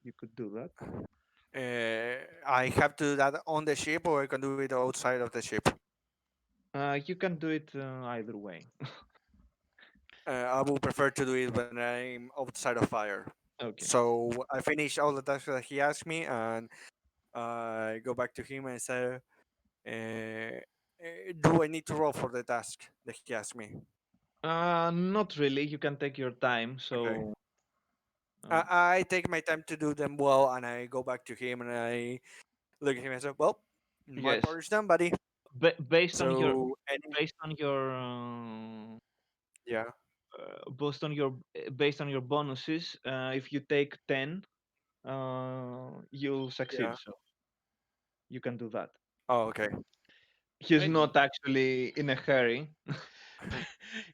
you could do that. I have to do that on the ship or I can do it outside of the ship. You can do it either way. I would prefer to do it when I'm outside of fire. Okay. So I finish all the tasks that he asked me and I go back to him and say, do I need to roll for the task that he asked me? Not really. You can take your time. Okay. So, uh, I take my time to do them well and I go back to him and I look at him and say, well, my yes, part is done, buddy. based on your So, any, based on your yeah, based on your bonuses, if you take 10, you'll yeah. succeed. So you can do that. Oh, okay. He's I, not actually in a hurry.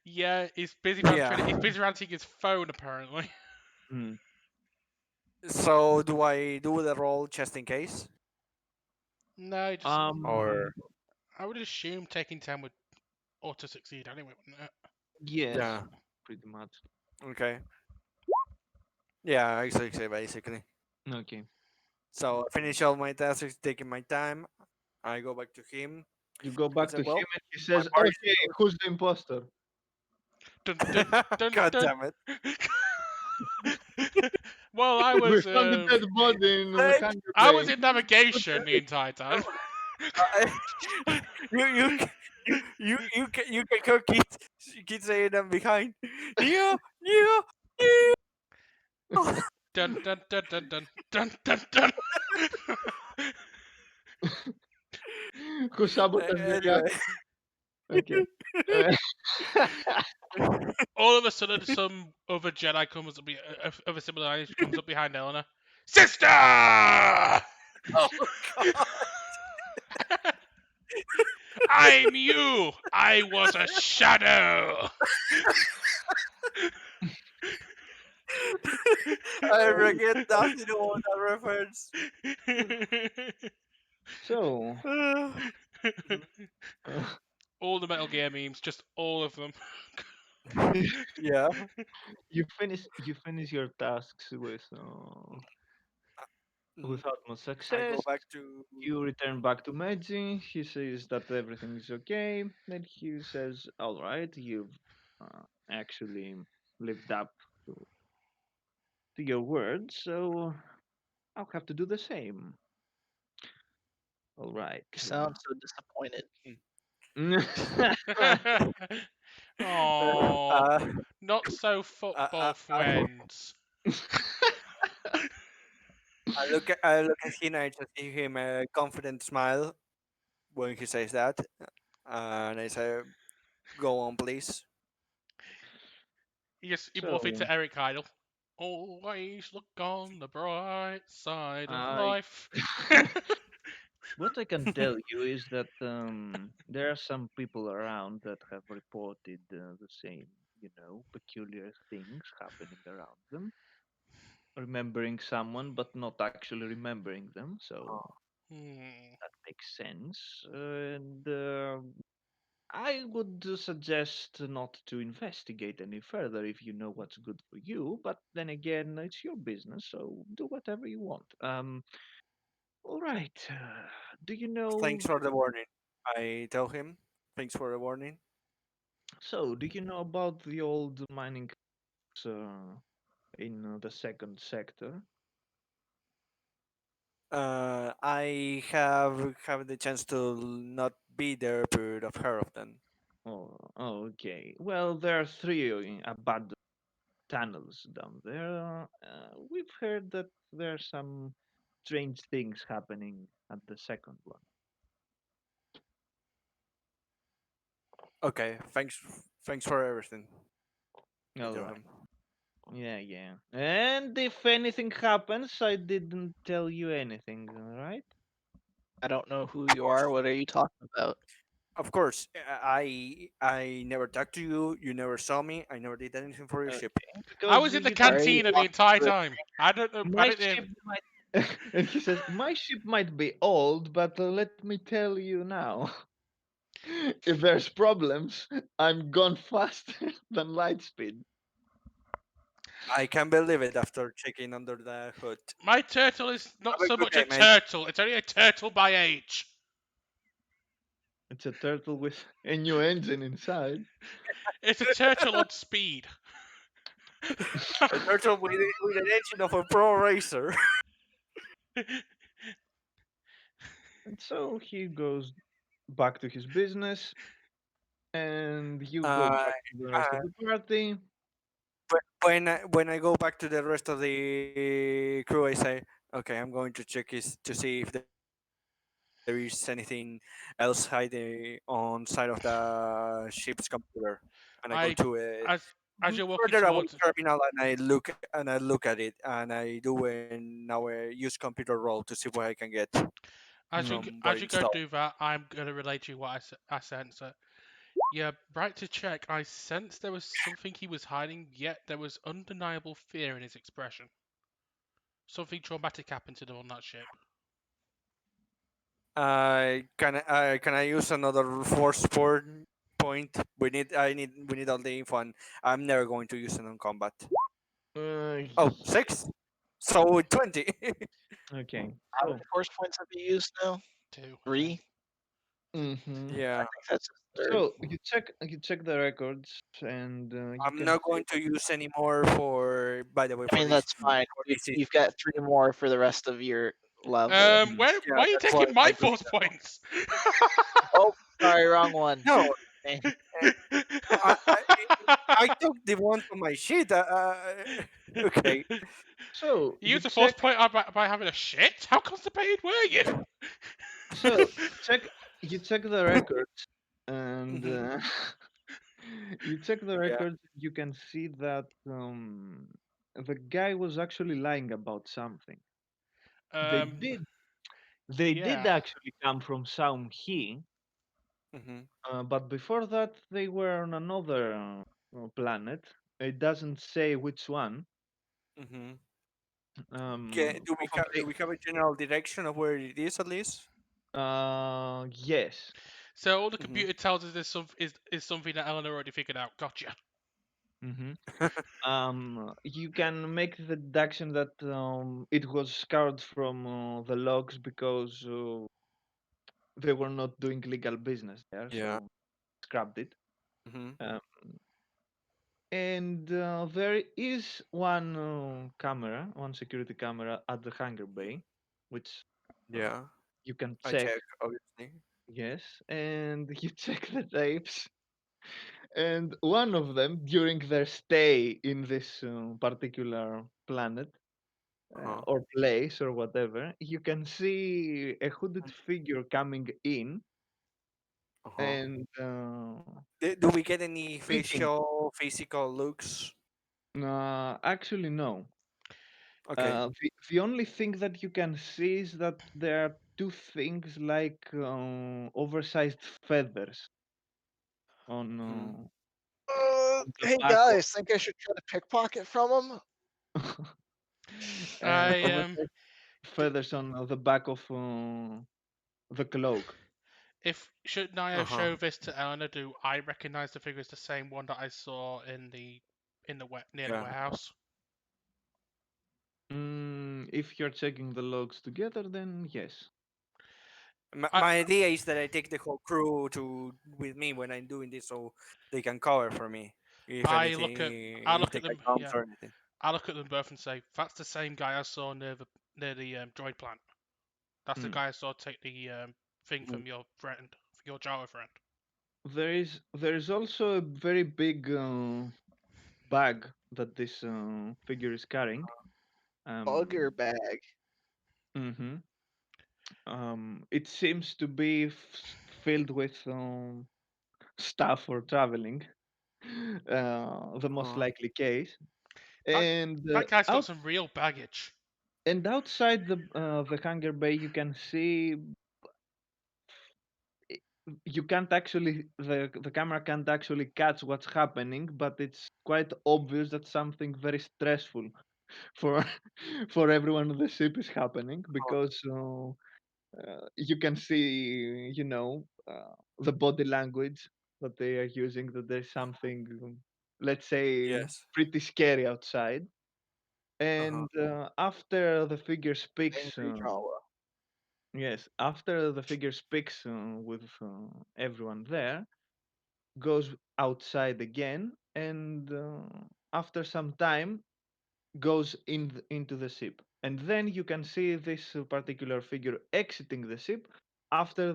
yeah, he's busy Yeah. he's busy ranting his phone apparently. Mm. So, do I do the roll just in case? No, just Or, Um. I would assume taking 10 would auto succeed anyway, wouldn't it? Yes, yeah, pretty much. okay. Yeah, exactly, basically. Okay. So, I finish all my tasks, taking my time. I go back to him. You go I back say, to him well, and he my says, part is "Okay, who's the imposter?" Dun dun dun God dun. damn it. Well, I We was found a dead body in the Thank hangar I was bay. in navigation the entire time. I, you, you can hear kids saying them behind. Neo, Neo, Neo. Dun dun dun dun dun dun dun dun. Who sabotaged the Anyway, reactor? Okay. Uh, All of a sudden, some other Jedi comes up, of a similar age comes up behind Eleanor. Sister! oh god. I'm you. I was a shadow. I regret nothing on that reference. so, Uh, uh, All the Metal Gear memes, just all of them. Yeah. you finish your tasks with Mm, utmost I go success. back to. You return back to Meiji. He says that everything is okay. Then he says, "All right, you've actually lived up to, to your word, so I'll have to do the same." All right. You sound so disappointed. Oh, Uh, not so football I friends. I look at him. I just give him a confident smile when he says that, and I say, "Go on, please." You morph So into Eric Idle. Always look on the bright side of I life. what I can tell you is that there are some people around that have reported the same, peculiar things happening around them, remembering someone but not actually remembering them. So Hmm. that makes sense. And I would suggest not to investigate any further if you know what's good for you. But then again, it's your business, so do whatever you want. All right. Do you know? Thanks for the warning. I tell him. Thanks for the warning. So, do you know about the old mining in the second sector? I have the chance to not be there, but I've heard of them. Oh, okay. Well, there are three abandoned tunnels down there. We've heard that there are some strange things happening at the second one. Okay, thanks for everything. I All tell right. him. Yeah, yeah. And if anything happens, I didn't tell you anything, all right? I don't know who Of you are. course, What are you talking about? of course. I never talked to you. You never saw me. I never did anything for your ship. Okay. I Because was in the you Why are you cantina the talking entire to it? time. I don't know. I My don't know. ship might. And he says, "My ship might be old, but let me tell you now, if there's problems, I'm gone faster than light speed. I can't believe it after checking under the hood. My turtle is not Have a so good much a day, man. turtle. It's only a turtle by age. It's a turtle with a new engine inside." It's a turtle on speed. A turtle with an engine of a pro racer. And so he goes back to his business, and you go uh, back to the rest uh, of the party. but when I go back to the rest of the crew, I say, okay, I'm going to check to see if there is anything else hiding on side of the ship's computer, and I go to I, it as as you're walking further away towards, terminal, and I look at it, and I do now a use computer roll to see what I can get from what as you go installed. do that, I'm gonna relate to you what I sense. Yeah, right to check. I sensed there was something he was hiding, yet there was undeniable fear in his expression. Something traumatic happened to them on that ship. Can I use another force point? We need all the info, and I'm never going to use it on combat. Oh, Yeah. six. So 20. Okay. How many So, force points have you used now? Too, I think. 3? hmm I Yeah, think that's a third. so you check the records, and you I'm can not see. going to use anymore for. By the way, I mean, that's fine. for You've, this is. you've got 3 more for the rest of your level. Mm. Why Yeah, are you that's why taking my I do force it. points? Oh, sorry, wrong one. No, Eh, I, I, I took the one from my sheet. Okay. So You you used a force check. point by having a shit? How constipated were you? So you check the records, and Hmm. you check the Yeah. records. You can see that the guy was actually lying about something. They um, did. They did yeah. actually come from Saum He, Hmm. but before that they were on another planet. It doesn't say which one. Hmm. Do Probably. we have a general direction of where it is at least? Yes. So all the Hmm. computer tells us is something that Eleanor already figured out. Gotcha. hmm you can make the deduction that it was scoured from the logs because they were not doing legal business there, Yeah. so scrapped it. Hmm. Um, and there is one camera, one security camera at the hangar bay, which uh, Yeah. you can I check. check, obviously. Yes, and you check the tapes, and one of them during their stay in this particular planet Uh-huh. or place or whatever, you can see a hooded figure coming in Uh-huh. and Do we get any speaking. physical looks? Actually, no. Okay. The only thing that you can see is that there are two things like oversized feathers Hmm. on the Hey back guys, think I should try to pickpocket from him? of I oversized d- feathers on the back of the cloak. if shouldn't I have Uh-huh. shown this to Eleanor? Do I recognize the figure as the same one that I saw near the Yeah. warehouse? If you're checking the logs together, then yes. I My idea is that I take the whole crew to with me when I'm doing this, so they can cover for me if I anything, look at I if look they at get them. bombs Yeah, or anything. I look at them both and say, "That's the same guy I saw near the droid plant. That's the Hmm. guy I saw take the thing Mhm. from your friend, your Jawa friend." There is also a very big bag that this figure is carrying. Bugger Um, bag. mhm. It seems to be filled with stuff for traveling, the most Uh-huh. likely case. That And that guy's got some real baggage. outside the hangar bay, you can see i- you can't actually the camera can't actually catch what's happening, but it's quite obvious that something very stressful for for everyone on the ship is happening Uh-huh. because you can see, the body language that they are using, that there's something, let's say, Yes. pretty scary outside. Uh-huh. And after the figure speaks, Angry Jawa. yes, after the figure speaks with everyone there, goes outside again, and after some time goes into the ship. And then you can see this particular figure exiting the ship after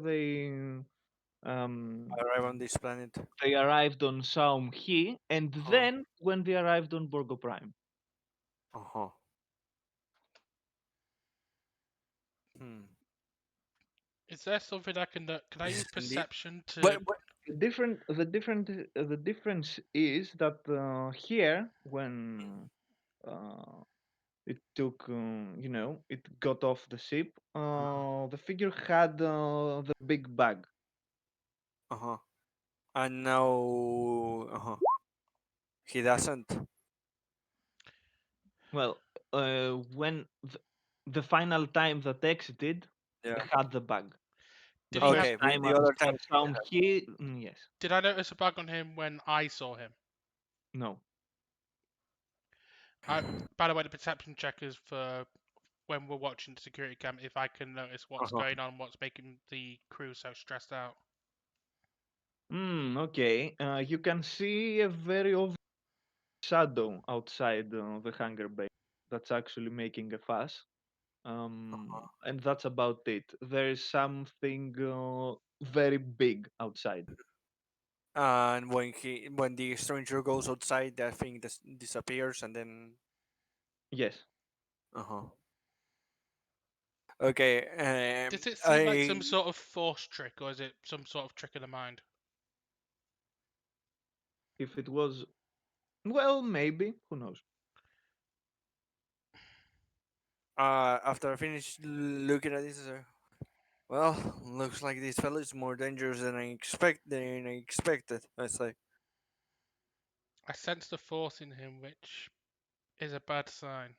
um, Arrive on this planet. they arrived on Saum He, and Uh-huh. then when they arrived on Borgo Prime. Uh-huh. Hmm. Is there something I can? Can I use Yes, indeed. perception to? What? The difference is that here, when it took, it got off the ship, the figure had the big bag. Uh-huh. And now, uh-huh. He doesn't. Well, when the final time that exited, Yeah. had the bag. The Did he first have? Okay. time The other time. at Saum He, yes, Did I notice a bug on him when I saw him? no. I, by the way, the perception check is for when we're watching the security cam. If I can notice what's Uh-huh. going on, what's making the crew so stressed out. Okay. You can see a very obvious shadow outside the hangar bay that's actually making a fuss. And that's about it. There is something very big outside. And when the stranger goes outside, that thing disappears, and then Yes. uh-huh. Okay. Does it seem like I some sort of force trick, or is it some sort of trick of the mind? If it was, well, maybe. Who knows? after I finish looking at this, well, looks like this fellow is more dangerous than I expected. I say. I sense the force in him, which is a bad sign.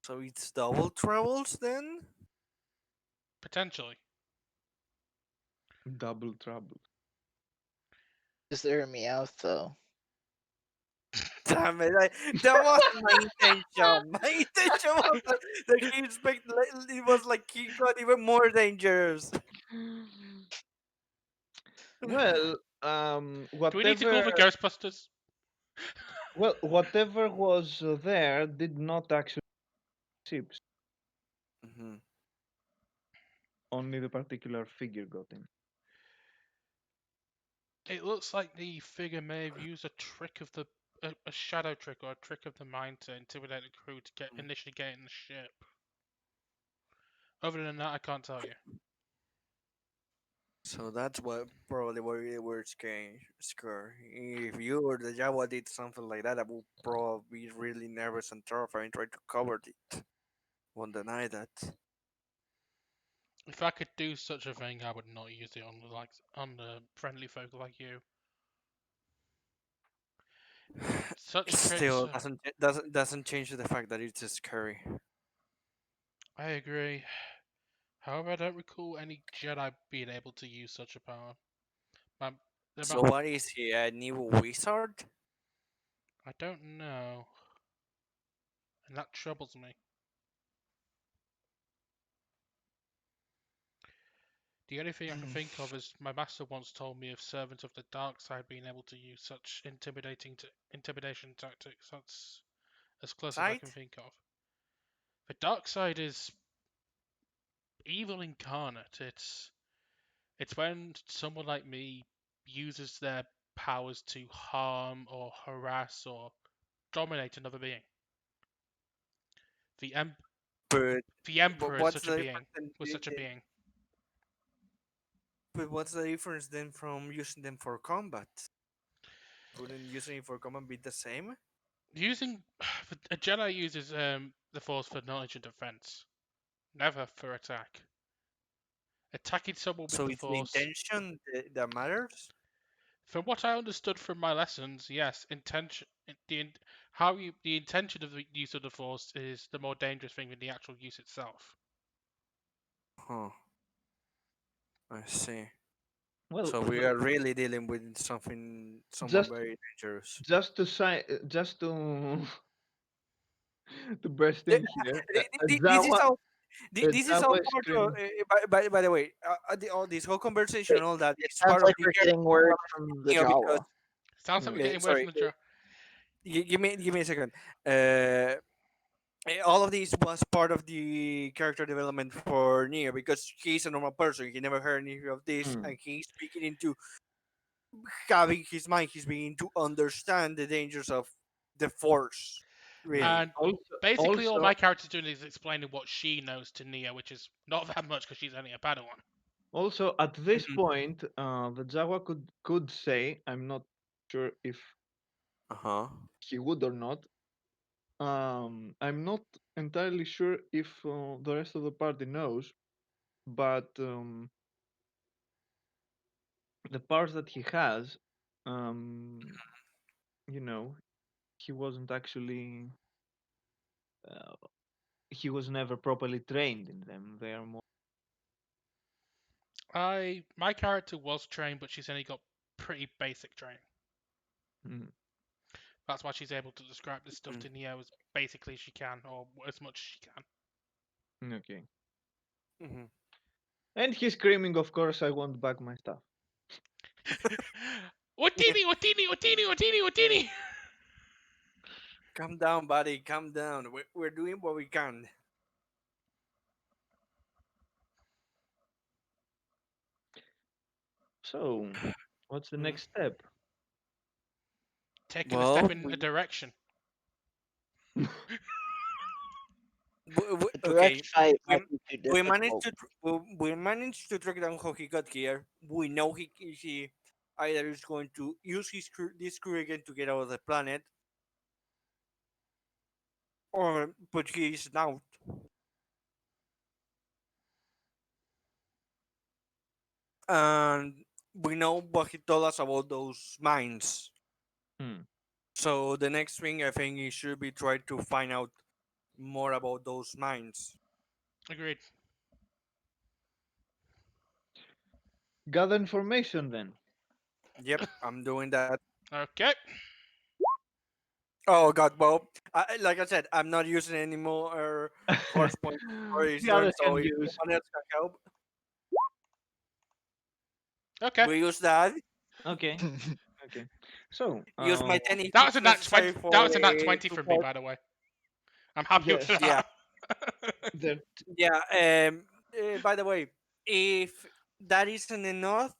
So it's double troubles then? Potentially. Double trouble. Is there a Meowth though? Damn it! That wasn't my intention. My intention was that he expect it was like he got even more dangerous. Well, Do we need to call the Ghostbusters? whatever was there did not actually ships. Hmm. Only the particular figure got in. It looks like the figure may have used a trick of a shadow trick or a trick of the mind to intimidate the crew to initially get in the ship. Other than that, I can't tell you. So that's what probably why we were scared. If you or the Jawa did something like that, I would probably be really nervous and terrified and try to cover it. Won't deny that. If I could do such a thing, I would not use it on the friendly folk like you. It Such tricks. still doesn't change the fact that it's scary. I agree. However, I don't recall any Jedi being able to use such a power. Um, So about what is he? A new wizard? I don't know, and that troubles me. The only thing I can Hmm. think of is my master once told me of servants of the dark side being able to use such intimidation tactics. That's as close as I can Sight? think of. The dark side is evil incarnate. It's when someone like me uses their powers to harm or harass or dominate another being. The em- But the emperor is what's such a the being. difference? Then, Was such a being. but what's the difference then from using them for combat? Wouldn't using it for combat be the same? Using a Jedi uses the Force for knowledge and defense, never for attack. Attacking someone with So the it's the Force. intention that matters. From what I understood from my lessons, yes, intention. The intention of the use of the Force is the more dangerous thing than the actual use itself. Huh. I see. Well, So we are really dealing with someone just very dangerous. just to to burst Yeah, in here, this is how this is Zawa all part of. scream. By the way, all this whole conversation Wait, and all that it is sounds part of like the we're character getting word development from of the Neo because Jawa. Sounds like we're getting word sorry, from the draw. give me a second. Uh, all of this was part of the character development for Neo because he's a normal person. He never heard any of this, Hmm. and he's beginning to having his mind. He's beginning to understand the dangers of the Force. Yeah. Really. And Also, basically, all also, my character's doing is explaining what she knows to Neo, which is not that much because she's only a Padawan. also at this Mhm. point, the Jawa could say, I'm not sure if Uh-huh. he would or not. I'm not entirely sure if the rest of the party knows, but the powers that he has, um, you know, he wasn't actually, uh, he was never properly trained in them. They are more. My character was trained, but she's only got pretty basic training. Mm, That's why she's able to describe this stuff Mm. to Neo as basically as she can, or as much as she can. okay. Mhm. And he's screaming, of course, I want back my stuff. Watini, Watini, Watini, Watini, Watini! Calm down, buddy. Calm down. We're doing what we can. So, what's the Mhm. next step? Taking a Well, step in a direction. A okay. direct fight We, might be too we managed difficult. to we managed to track down how he got here. We know he either is going to use this crew again to get out of the planet, or but he is out. And we know what he told us about those mines. Hmm. So the next thing I think he should be trying to find out more about those mines. Agreed. Gather information then. Yep, I'm doing that. Okay. Oh God, well, like I said, I'm not using any more force points for his The turn. others So can if use. anyone else can help, Okay. we use that. Okay, okay. So, Use my 10 if That was a it's nat necessary 20. for That was a nat a 20 from me, support. by the way. I'm happy with yes, Yeah, that. there. yeah. By the way, if that isn't enough,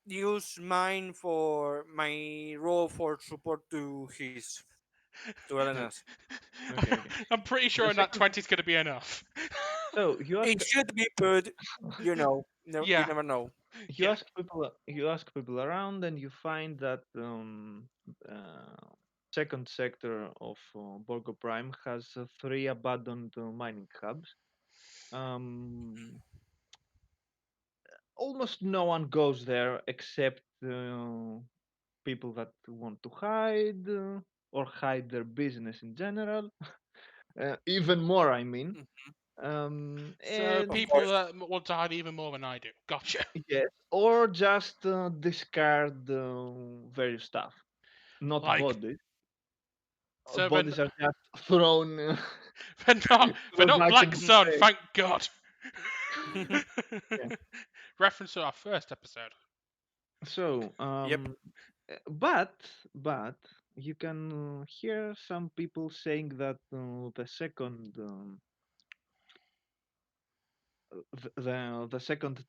use mine for my role for support to his to Elena's. Okay, okay. I'm pretty The sure a nat second. 20 is going to be enough. So you ask It should be, but you Yeah. never know. you Yeah. ask people you ask people around, and you find that second sector of Borgo Prime has three abandoned mining hubs. Um, Almost no one goes there except people that want to hide or hide their business in general. Even more, I mean. Mm, So of And people course. that want to hide even more than I do. Gotcha. yes, or just discard various stuff, not Like, bodies. so then Bodies are just thrown they're thrown not back Black into Sun, space. thank God. Yeah. Reference to our first episode. So, Yep. but you can hear some people saying that the second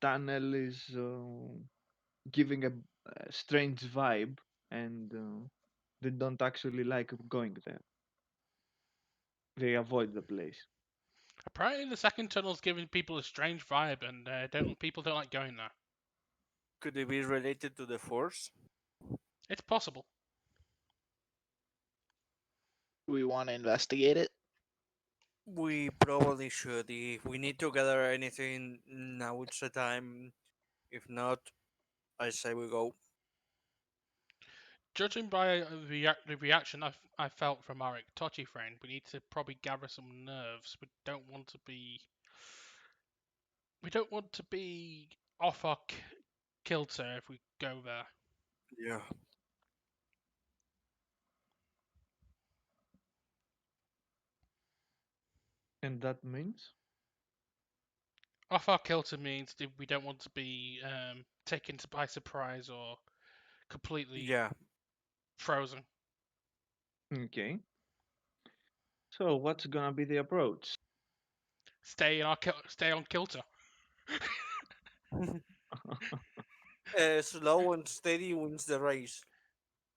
tunnel is giving a strange vibe, and they don't actually like going there. They avoid the place. Apparently, the second tunnel's giving people a strange vibe, and people don't like going there. Could it be related to the force? It's possible. Do we want to investigate it? We probably should. If we need to gather anything, now it's the time. If not, I say we go. Judging by the reaction I felt from our Tochi friend, we need to probably gather some nerves. We don't want to be off our kilter if we go there. Yeah. And that means Off our kilter means that we don't want to be taken by surprise or completely Yeah. frozen. okay. So what's gonna be the approach? Stay on kilter. Slow and steady wins the race.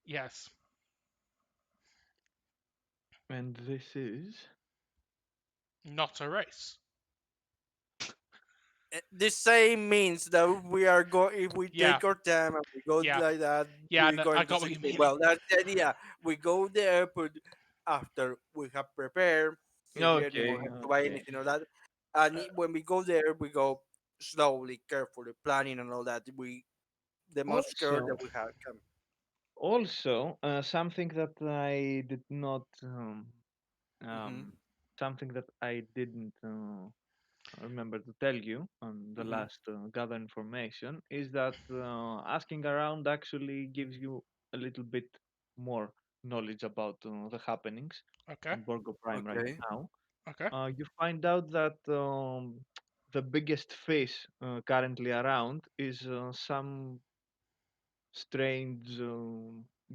Yes, And this is not a race. This same means that we are going. If we Yeah, take our time and we go yeah, like that, yeah. we're No, I going to got what you succeed. mean. Well, that's the idea. We go there, but after we have prepared, if anyone okay, has to buy okay. anything or that, and when we go there, we go slowly, carefully, planning and all that. We the most care Also, that we have can. something that I did not Mhm. something that I didn't remember to tell you on the Mhm. last gather information is that asking around actually gives you a little bit more knowledge about the happenings Okay, on Borgo Prime right Okay. now. okay. You find out that the biggest fish currently around is some strange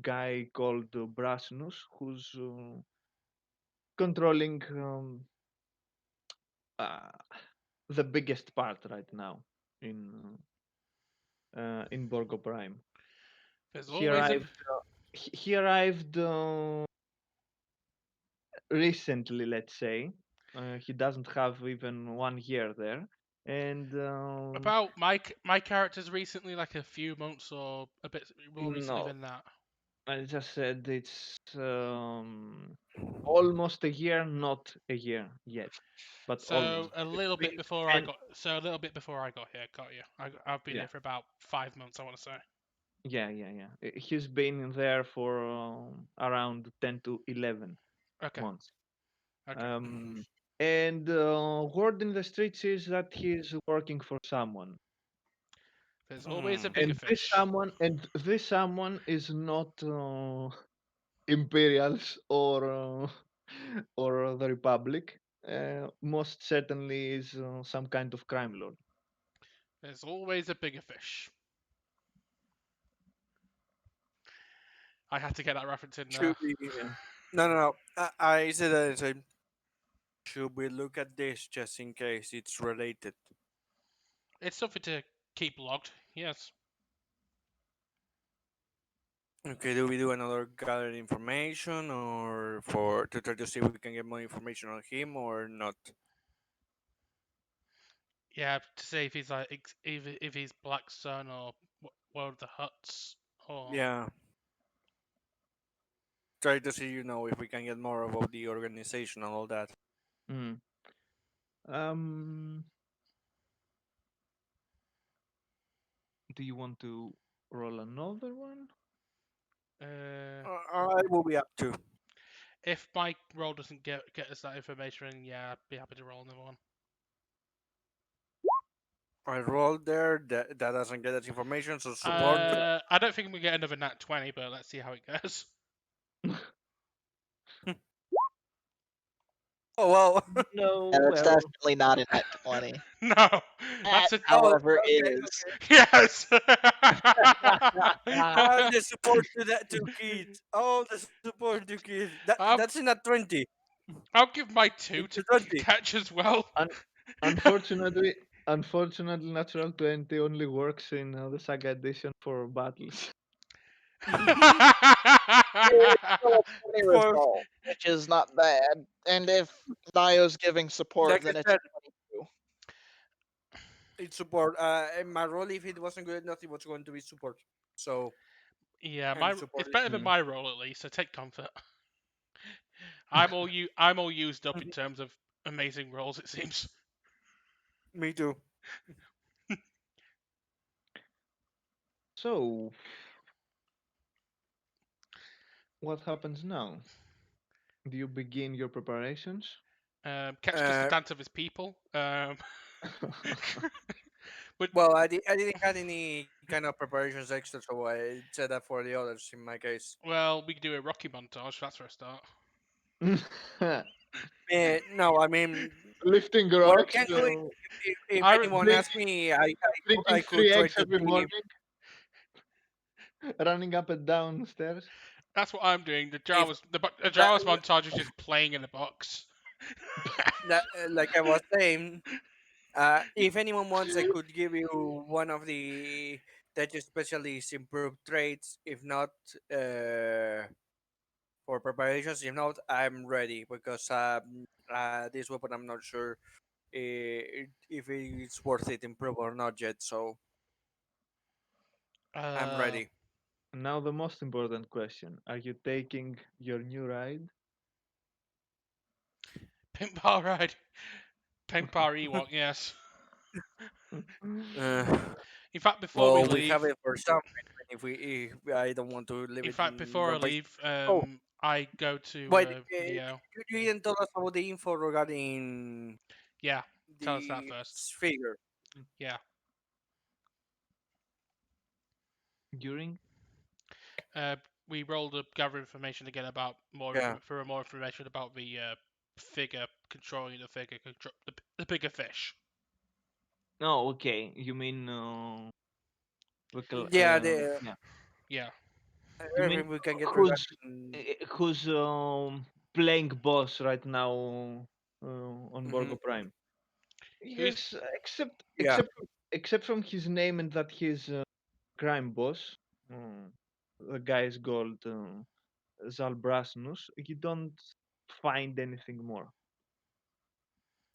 guy called Brasnus, who's controlling uh, the biggest part right now in Borgo Prime. There's He always a arrived. He arrived recently, let's say. He doesn't have even 1 year there, and about my character's recently, like a few months or a bit more recently no, than that. I just said it's almost a year, not a year yet, but So almost a little bit between before I 10. got. So a little bit before I got here. Got you. I've been Yeah, here for about 5 months. I want to say. yeah. He's been in there for around 10 to 11 Okay. months. Okay. Um, and word in the streets is that he's working for someone. There's always a Hmm. bigger fish. This someone is not Imperials or the Republic. Most certainly is some kind of crime lord. There's always a bigger fish. I had to get that reference in Should there. we? No, no, no. I said that. I said, should we look at this just in case it's related? It's something to keep logged. Yes. Okay, do we do another gather information or for to try to see if we can get more information on him or not? Yeah, to see if he's like if he's Black Sun or one of the Huts or Yeah, try to see, if we can get more about the organization and all that. Mm. Um, do you want to roll another one? uh, I will be up to. if my roll doesn't get us that information, yeah, I'd be happy to roll another one. I rolled there. That doesn't get us information, so support. I don't think we get another nat 20, but let's see how it goes. Oh well. No, And it's well, definitely not a net 20. No, That, that's a Oh, however, okay, is. okay. yes. The support to that to kids. Oh, the support to kids. That's I'll in a 20. I'll give my two It's a to 20. catch as well. un- unfortunately, unfortunately, natural 20 only works in the Saga edition for battles. It's still a 20 For result, which is not bad. And if Nio's giving support, like I then it's said, a 22. it's support. In my role, if it wasn't good enough, it was going to be support. So Yeah, and support it's is better than Mm. my roll at least. So take comfort. I'm all used up in terms of amazing rolls. It seems. me too. So, what happens now? Do you begin your preparations? Catch just a Uh, dance of his people. But well, I didn't have any kind of preparations extra, so I said that for the others in my case. well, we could do a Rocky montage. That's for a start. No, I mean, Lifting what rocks, can go if I re- anyone drink, asks me, drinking I could three try eggs to every bring him. morning, running up and down stairs. that's what I'm doing. If The that, Jawas montage is just playing in the box. like I was saying, if anyone wants, I could give you one of the tech specialists improved traits. If not, for preparations. If not, I'm ready because this weapon I'm not sure if it's worth it improve or not yet. So I'm Uh, ready. Now the most important question: are you taking your new ride? Pimp Bar Ride. Pimp Bar Ewok, yes. Uh, In fact, before we well, we have leave, it for some reason. If I don't want to leave in it fact, in before I one place. leave, Oh, I go to wait, Neo. you didn't tell us about the info regarding Yeah, tell us that the first. figure. Yeah. During? Uh, we rolled up gather information again about Yeah. more information about the figure controlling the bigger fish. Oh, okay. You mean Yeah, the yeah. Yeah. You mean everything we can get who's regarding. who's playing boss right now on Mhm. Borgo Prime? Who's Yes, Yeah. except from his name and that he's crime boss. Mm, the guy is called Zalbrasnus. You don't find anything more.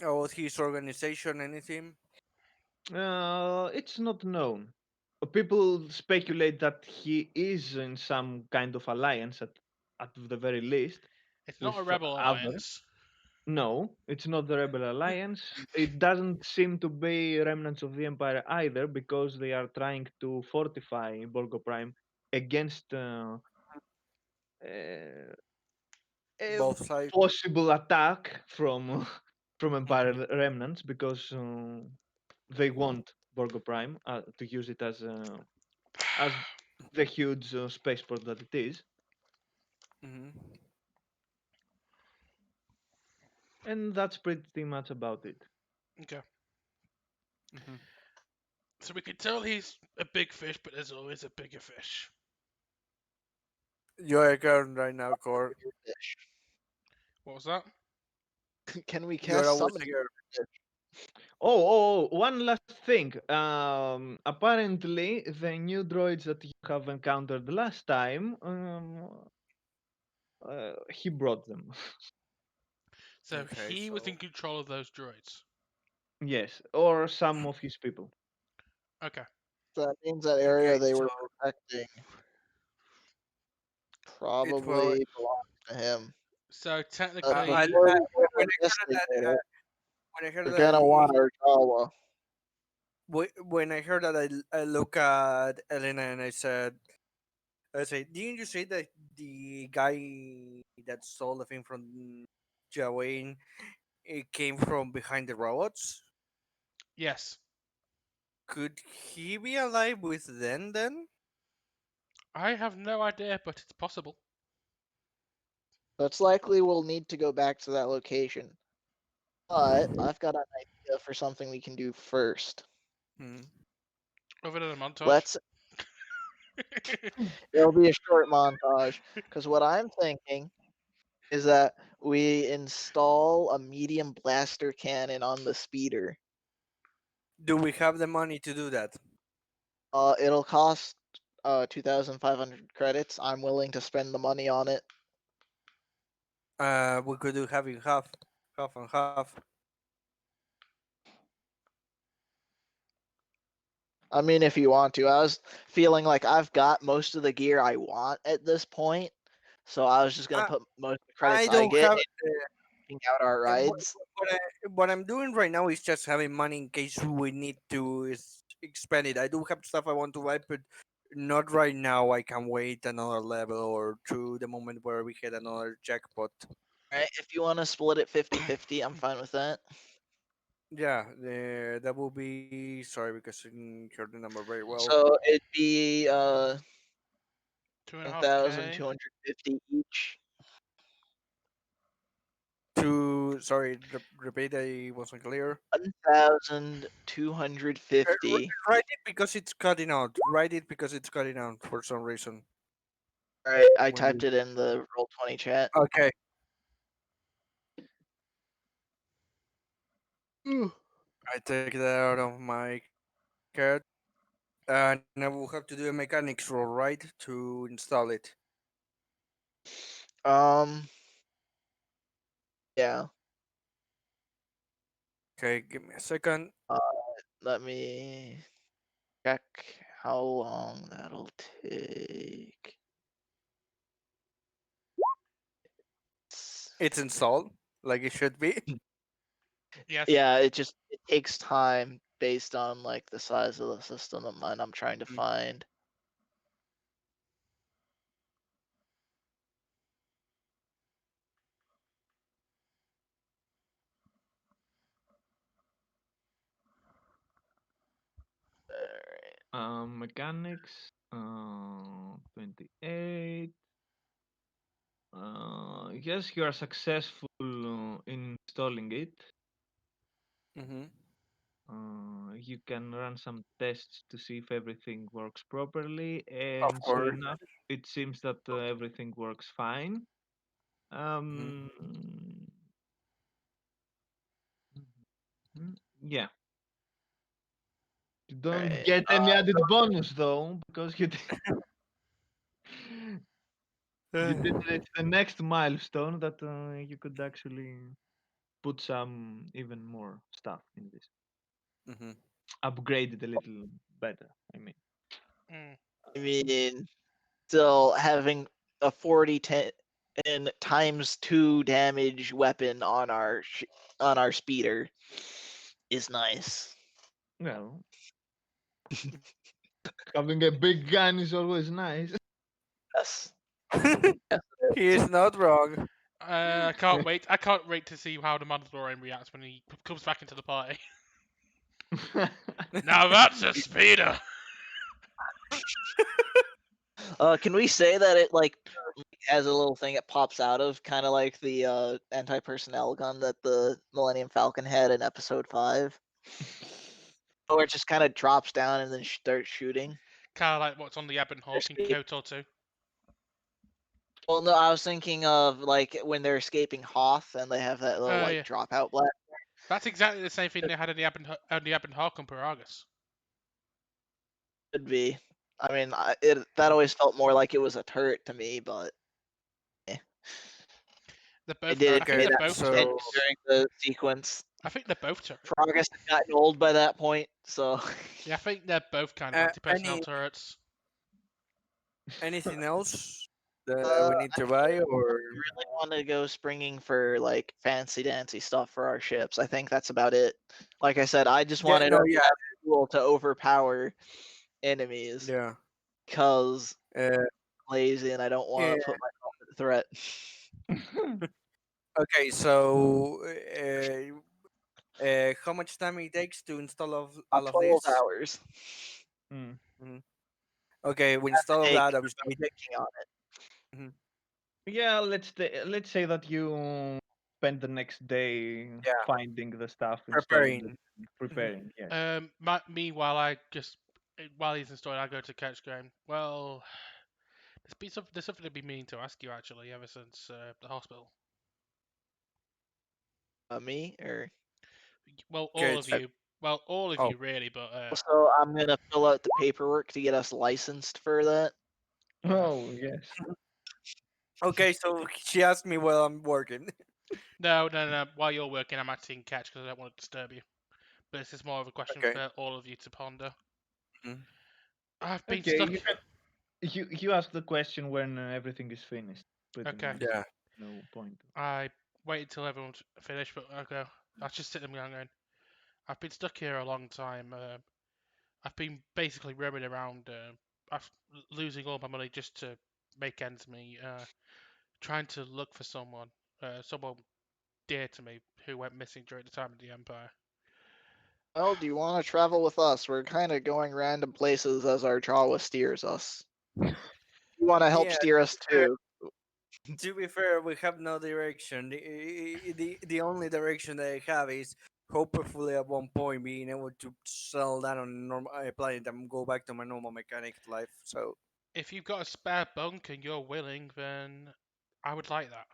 About his organization, anything? It's not known. People speculate that he is in some kind of alliance at the very least it's not with a rebel other. alliance. No, it's not the Rebel Alliance. It doesn't seem to be remnants of the Empire either, because they are trying to fortify Borgo Prime against uh, a Both sides. possible attack from from Mm. Empire remnants, because they want Borgo Prime to use it as the huge spaceport that it is, Mm-hmm. and that's pretty much about it. Okay. Mm-hmm. So we can tell he's a big fish, but there's always a bigger fish. You're a girl right now, Core. Fish. What was that? Can we You're cast always summon? a girl. One last thing. Apparently, the new droids that you have encountered last time, he brought them. So Okay, he was in so control of those droids. Yes, or some of his people. Okay. So that means that okay, area they so were protecting it was. probably belongs to him. So I technically, Before we go when I heard investigate that it, when I heard we're that gonna want our Jawa. when I heard that I look at Elena and I say, didn't you say that the guy that stole the thing from Jawain it came from behind the robots? yes, Could he be alive with them then? I have no idea, but it's possible. That's likely we'll need to go back to that location. But I've got an idea for something we can do first. Hmm. Other than a montage. Let's. It'll be a short montage because what I'm thinking is that we install a medium blaster cannon on the speeder. Do we have the money to do that? It'll cost 2,500 credits. I'm willing to spend the money on it. We could do half and half. I mean, if you want to. I was feeling like I've got most of the gear I want at this point, so I was just gonna I, put most of the I credits I don't get have. in picking out our rides. What I'm doing right now is just having money in case we need to expand it. I do have stuff I want to buy, but not right now. I can wait another level or two, the moment where we hit another jackpot. Right? If you want to split it 50-50, I'm fine with that. Yeah, that will be. Sorry, because I didn't hear the number very well. So it'd be 2.5K. 1,250 each. Sorry, repeat. I wasn't clear. 1,250. Write it because it's cutting out. Write it because it's cutting out for some reason. All right, I When typed it in the Roll20 chat. okay, I take that out of my card. And I will have to do a mechanics roll, right, to install it. Um, yeah. Okay, give me a second. Uh, let me check how long that'll take. It's installed, like it should be. Yes. Yeah, it takes time based on like the size of the system that mine I'm trying to find. Alright. Mechanics, 28. Yes, you are successful in installing it. Mm-hmm. You can run some tests to see if everything works properly, Of and sure course. enough, it seems that everything works fine. Mm-hmm. Um, yeah, you don't Alright. get any added bonus though because you did reach the next milestone that you could actually put some even more stuff in this. Mm-hmm. Upgrade it a little better. I mean, Mm. I mean, still having a 40-10 and times 2 damage weapon on on our speeder is nice. well, having a big gun is always nice. Yes. Yes, it He is not wrong. I can't wait. I can't wait to see how the Mandalorian reacts when he comes back into the party. Now that's a speeder. Can we say that it like has a little thing it pops out of, kind of like the anti-personnel gun that the Millennium Falcon had in Episode 5, or it just kind of drops down and then starts shooting? Kind of like what's on the Ebon Hawk in KOTOR 2. Well, no, I was thinking of like when they're escaping Hoth and they have that little like Yeah. dropout blast. That's exactly the same thing they had in the Ebon Hawk on Paragus. Could be. I mean, that always felt more like it was a turret to me, but They're it both. did I think Okay, they're say that both so turrets. during the sequence. I think they're both turrets. Progress had gotten old by that point, so Yeah, I think they're both kind of anti-personnel turrets. anything else that we need to buy, or really want to go springing for like fancy dancy stuff for our ships. I think that's about it. Like I said, I just yeah, wanted no, to yeah, have a tool to overpower enemies yeah. because Uh, I'm lazy and I don't want yeah. to put myself at threat. Okay, so how much time it takes to install all of 12 this? hours. Mm. Okay, we install Take that. Obviously, we take. working on it. Mhm. Yeah, let's say that you spend the next day Yeah, finding the stuff, installing preparing. it, preparing. Yes. Meanwhile, while he's installing, I go to Couch going, well, there's something I've been meaning to ask you actually ever since the hospital. Me or Well, Okay, all of you. Well, all of oh, you really, but so I'm gonna fill out the paperwork to get us licensed for that. Oh yes. okay. So she asked me while I'm working. no. While you're working, I'm actually in Catch because I don't want to disturb you. But this is more of a question Okay. for all of you to ponder. Mhm. I've been Okay, stuck. you ask the question when everything is finished. Pretty Okay. much. Yeah. No point. I waited till everyone's finished, but okay. I'll just sit them going. I've been stuck here a long time. I've been basically roaming around, losing all my money just to make ends meet. Trying to look for someone dear to me who went missing during the time of the Empire. Well, do you want to travel with us? We're kind of going random places as our Jawa steers us. You want to help Yeah. steer us too? To be fair, we have no direction. The only direction that I have is hopefully at one point being able to settle down on a normal planet and go back to my normal mechanic life. So If you've got a spare bunk and you're willing, then I would like that.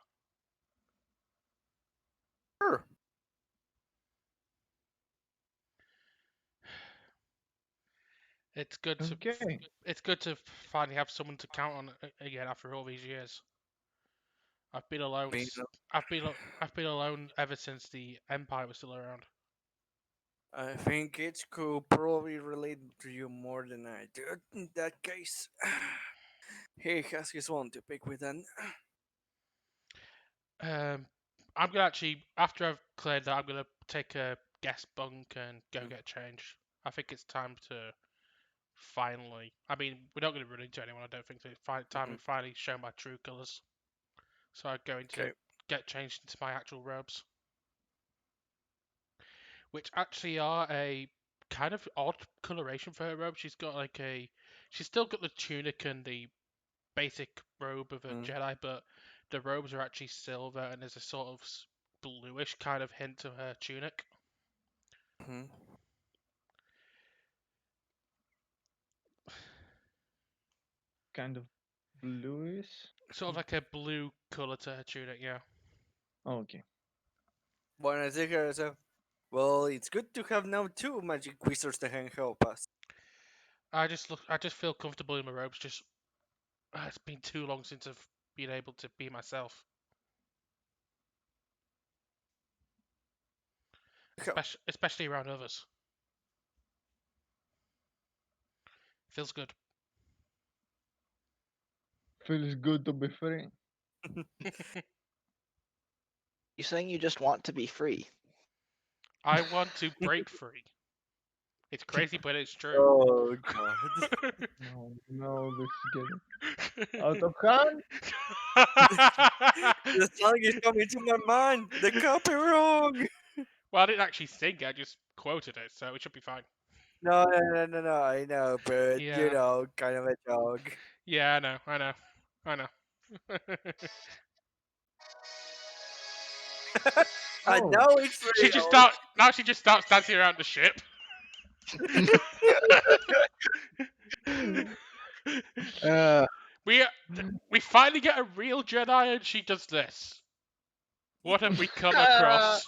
sure. It's good to Okay. it's good to finally have someone to count on again after all these years. I've been alone. Being, I've been alone ever since the Empire was still around. I think it could probably relate to you more than I do. In that case, he has his one to pick with, then. I'm gonna actually after I've cleared that, I'm gonna take a guest bunk and go get changed. I think it's time to finally. I mean, we're not gonna run into anyone. I don't think so. It's time to finally show my true colours. So I'm going to Okay. get changed into my actual robes, which actually are a kind of odd coloration for her robe. She's still got the tunic and the basic robe of a Jedi, but the robes are actually silver and there's a sort of bluish kind of hint to her tunic. Hmm. Kind of bluish. Sort of like a blue colour to her tunic, yeah. Okay. When I take her, so well, it's good to have now two magic wizards that can help us. I just feel comfortable in my robes. Just it's been too long since I've been able to be myself, especially around others. Feels good. Feels good to be free. You saying you just want to be free? I want to break free. It's crazy, but it's true. Oh god. No, no, this is getting out of hand. The song is coming to my mind. The copy wrong. Well, I didn't actually sing. I just quoted it, so it should be fine. No, no, no, no, no. I know, but Yeah, kind of a joke. yeah, I know. I Oh, know it's She just real. start now. She just starts dancing around the ship. uh, we we finally get a real Jedi, and she does this. What have we come across?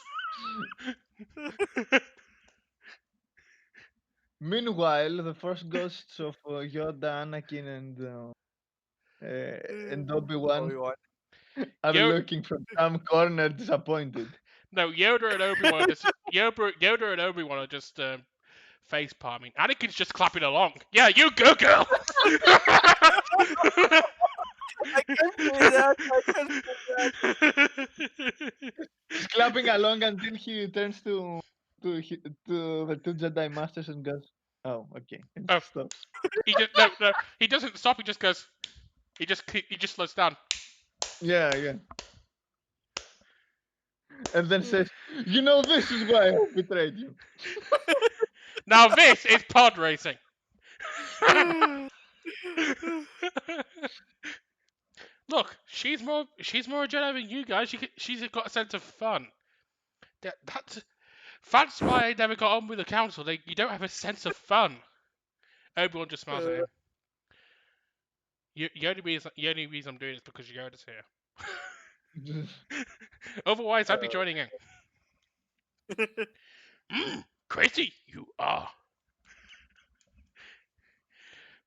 meanwhile, the first ghosts of Yoda, Anakin, and Obi-Wan Obi-Wan. are Yo, looking from some corner disappointed. no, Yoda and Obi Wan are just Yoda and Obi Wan are just face palming. Anakin's just clapping along. Yeah, you go, girl. I can see that. I can see that. He's clapping along until he turns to the two Jedi Masters and goes, "Oh, okay," and Oh, stops. he just no. He doesn't stop. He just goes. He just slows down. Yeah, yeah, and then says, "You know, this is why I betrayed you." Now this is pod racing. Look, she's more a Jedi than you guys. She's got a sense of fun. That's why I never got on with the council. You don't have a sense of fun. Obi-Wan just smiles at him. The only reason I'm doing it is because Yoda's here. Otherwise, I'd be joining in. Crazy you are.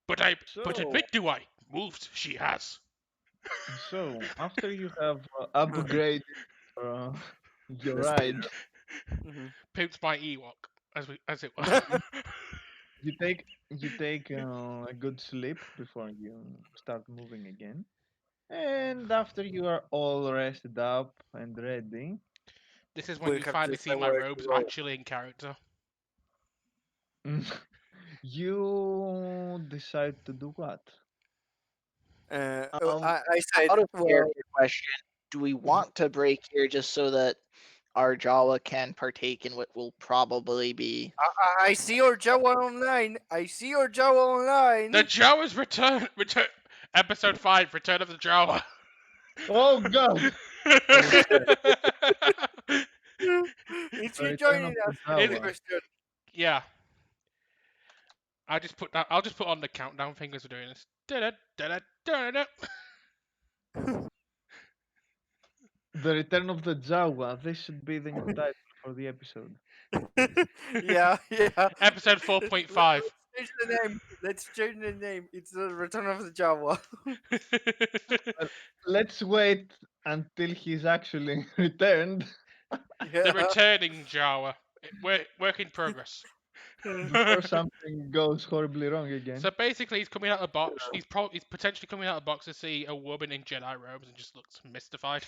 But So, admit do I? Moves she has. so after you have upgraded your, your The ride, speeder. Mhm. Pimped my Ewok, as it were. you take a good sleep before you start moving again. And after you are all rested up and ready, This is when We you have to finally see decide my where to robes go. actually in character. you decide to do what? I said, Out of well, character question, do we mhm. want to break here just so that our Jawa can partake in what will probably be? I see your Jawa online. I see your Jawa The online. Jawa's return, episode 5, Return of the Jawa. Oh God! The The, It's the you return of joining the us. Next It- Jawa. question. yeah, I'll just put on the countdown fingers for doing this. Da-da-da-da-da-da. The return of the Jawa. This should be the new title for the episode. Yeah, yeah. Episode 4.5. Let's change the name. Let's change the name. It's the Return of the Jawa. Well, let's wait until he's actually returned The Yeah. returning Jawa. Work in progress. before something goes horribly wrong again. So basically, he's coming out of the box. He's potentially coming out of the box to see a woman in Jedi robes and just looks mystified.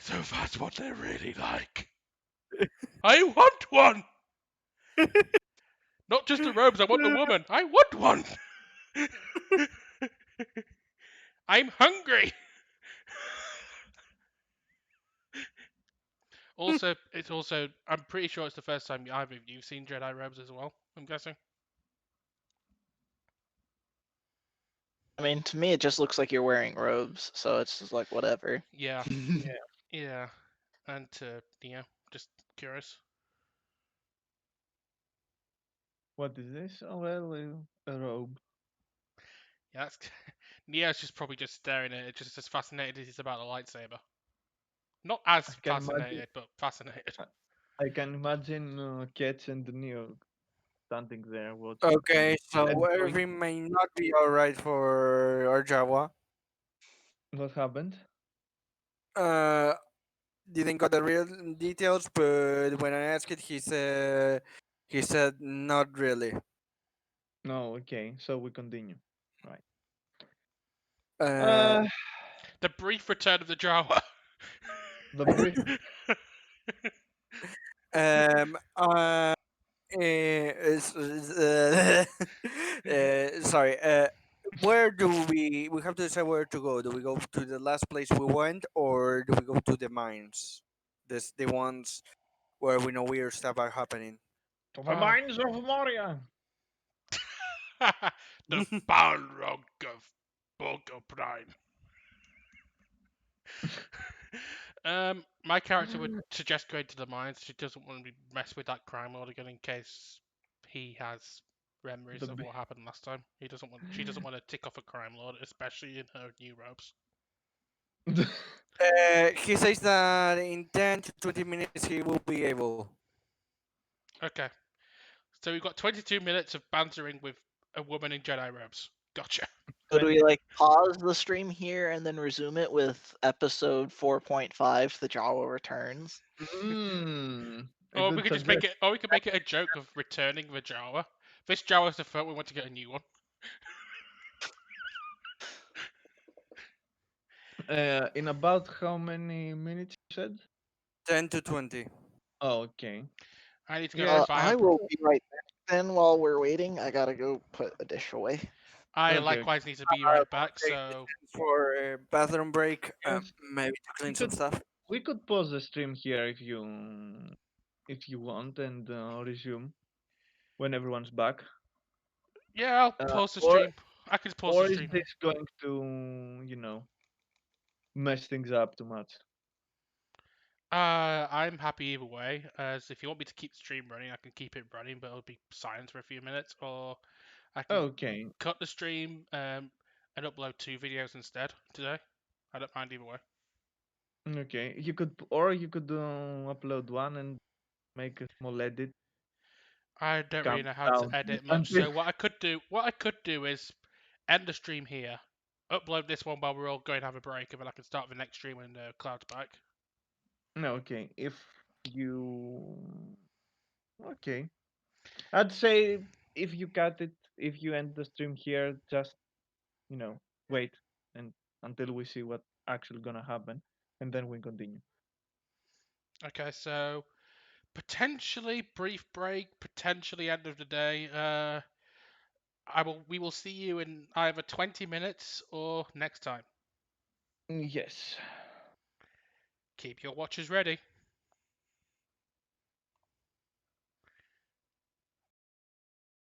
So that's what they're really like. I want one. Not just the robes. I want the woman. I want one. I'm hungry. Also, I'm pretty sure it's the first time either of you've seen Jedi robes as well. I'm guessing. I mean, to me, it just looks like you're wearing robes, so it's just like whatever. Yeah, Yeah. yeah. And just curious. What is this? Oh well, a robe. Yeah, that's Neo's just probably just staring at it, just as fascinated as he's about the lightsaber. Not as I can imagine. fascinated, but fascinated. I can imagine Ketch and Neo standing there watching Okay, so and going, everything may not be alright for our Jawa. "What happened?" Uh, didn't got the real details, but when I asked it, he said not really. No, okay. So we continue. Right. Uh, Uh, The brief return of the Jawa. the brief. um, uh, sorry. Where do we have to decide where to go? Do we go to the last place we went, or do we go to the mines, the ones where we know weird stuff are happening. To the Ah. mines of Moria. The Balrog of Bogo Prime. My character would suggest going to the mines. She doesn't want to mess with that crime lord again in case he has memories The of b- what happened last time. She doesn't want to tick off a crime lord, especially in her new robes. He says that in 10 to 20 minutes he will be able. Okay, so we've got 22 minutes of bantering with a woman in Jedi robes. Gotcha. So do we 20 like pause the stream here and then resume it with episode 4.5, The Jawa Returns? A Or we good could just make suggestion. it, or we could make it a joke of returning the Jawa. This Jawa's the first. We want to get a new one. In about how many minutes you said? 10 to 20. Oh, okay. I need to go Yes. buy a. I will be right back then while we're waiting. I gotta go put a dish away. I Okay. likewise need to be I'll right back. take So for a bathroom break, Yes. maybe to We clean some could stuff. we could pause the stream here if you want and resume when everyone's back. yeah, I'll Uh, pause the or stream. I can pause the or is stream. this going to mess things up too much? I'm happy either way. As if you want me to keep the stream running, I can keep it running, but it'll be silent for a few minutes, or I can Okay. cut the stream and upload 2 videos instead today. I don't mind either way. Okay. You could upload one and make a small edit. I don't really Come know how to down edit much, until so what I could do is end the stream here, upload this one while we're all going to have a break, and then I can start the next stream when Cloud's back. no. Okay. You okay. I'd say if you cut it, if you end the stream here, just wait and until we see what actually gonna happen, and then we continue. Okay, so potentially brief break, potentially end of the day. We will see you in either 20 minutes or next time. Yes. Keep your watches ready.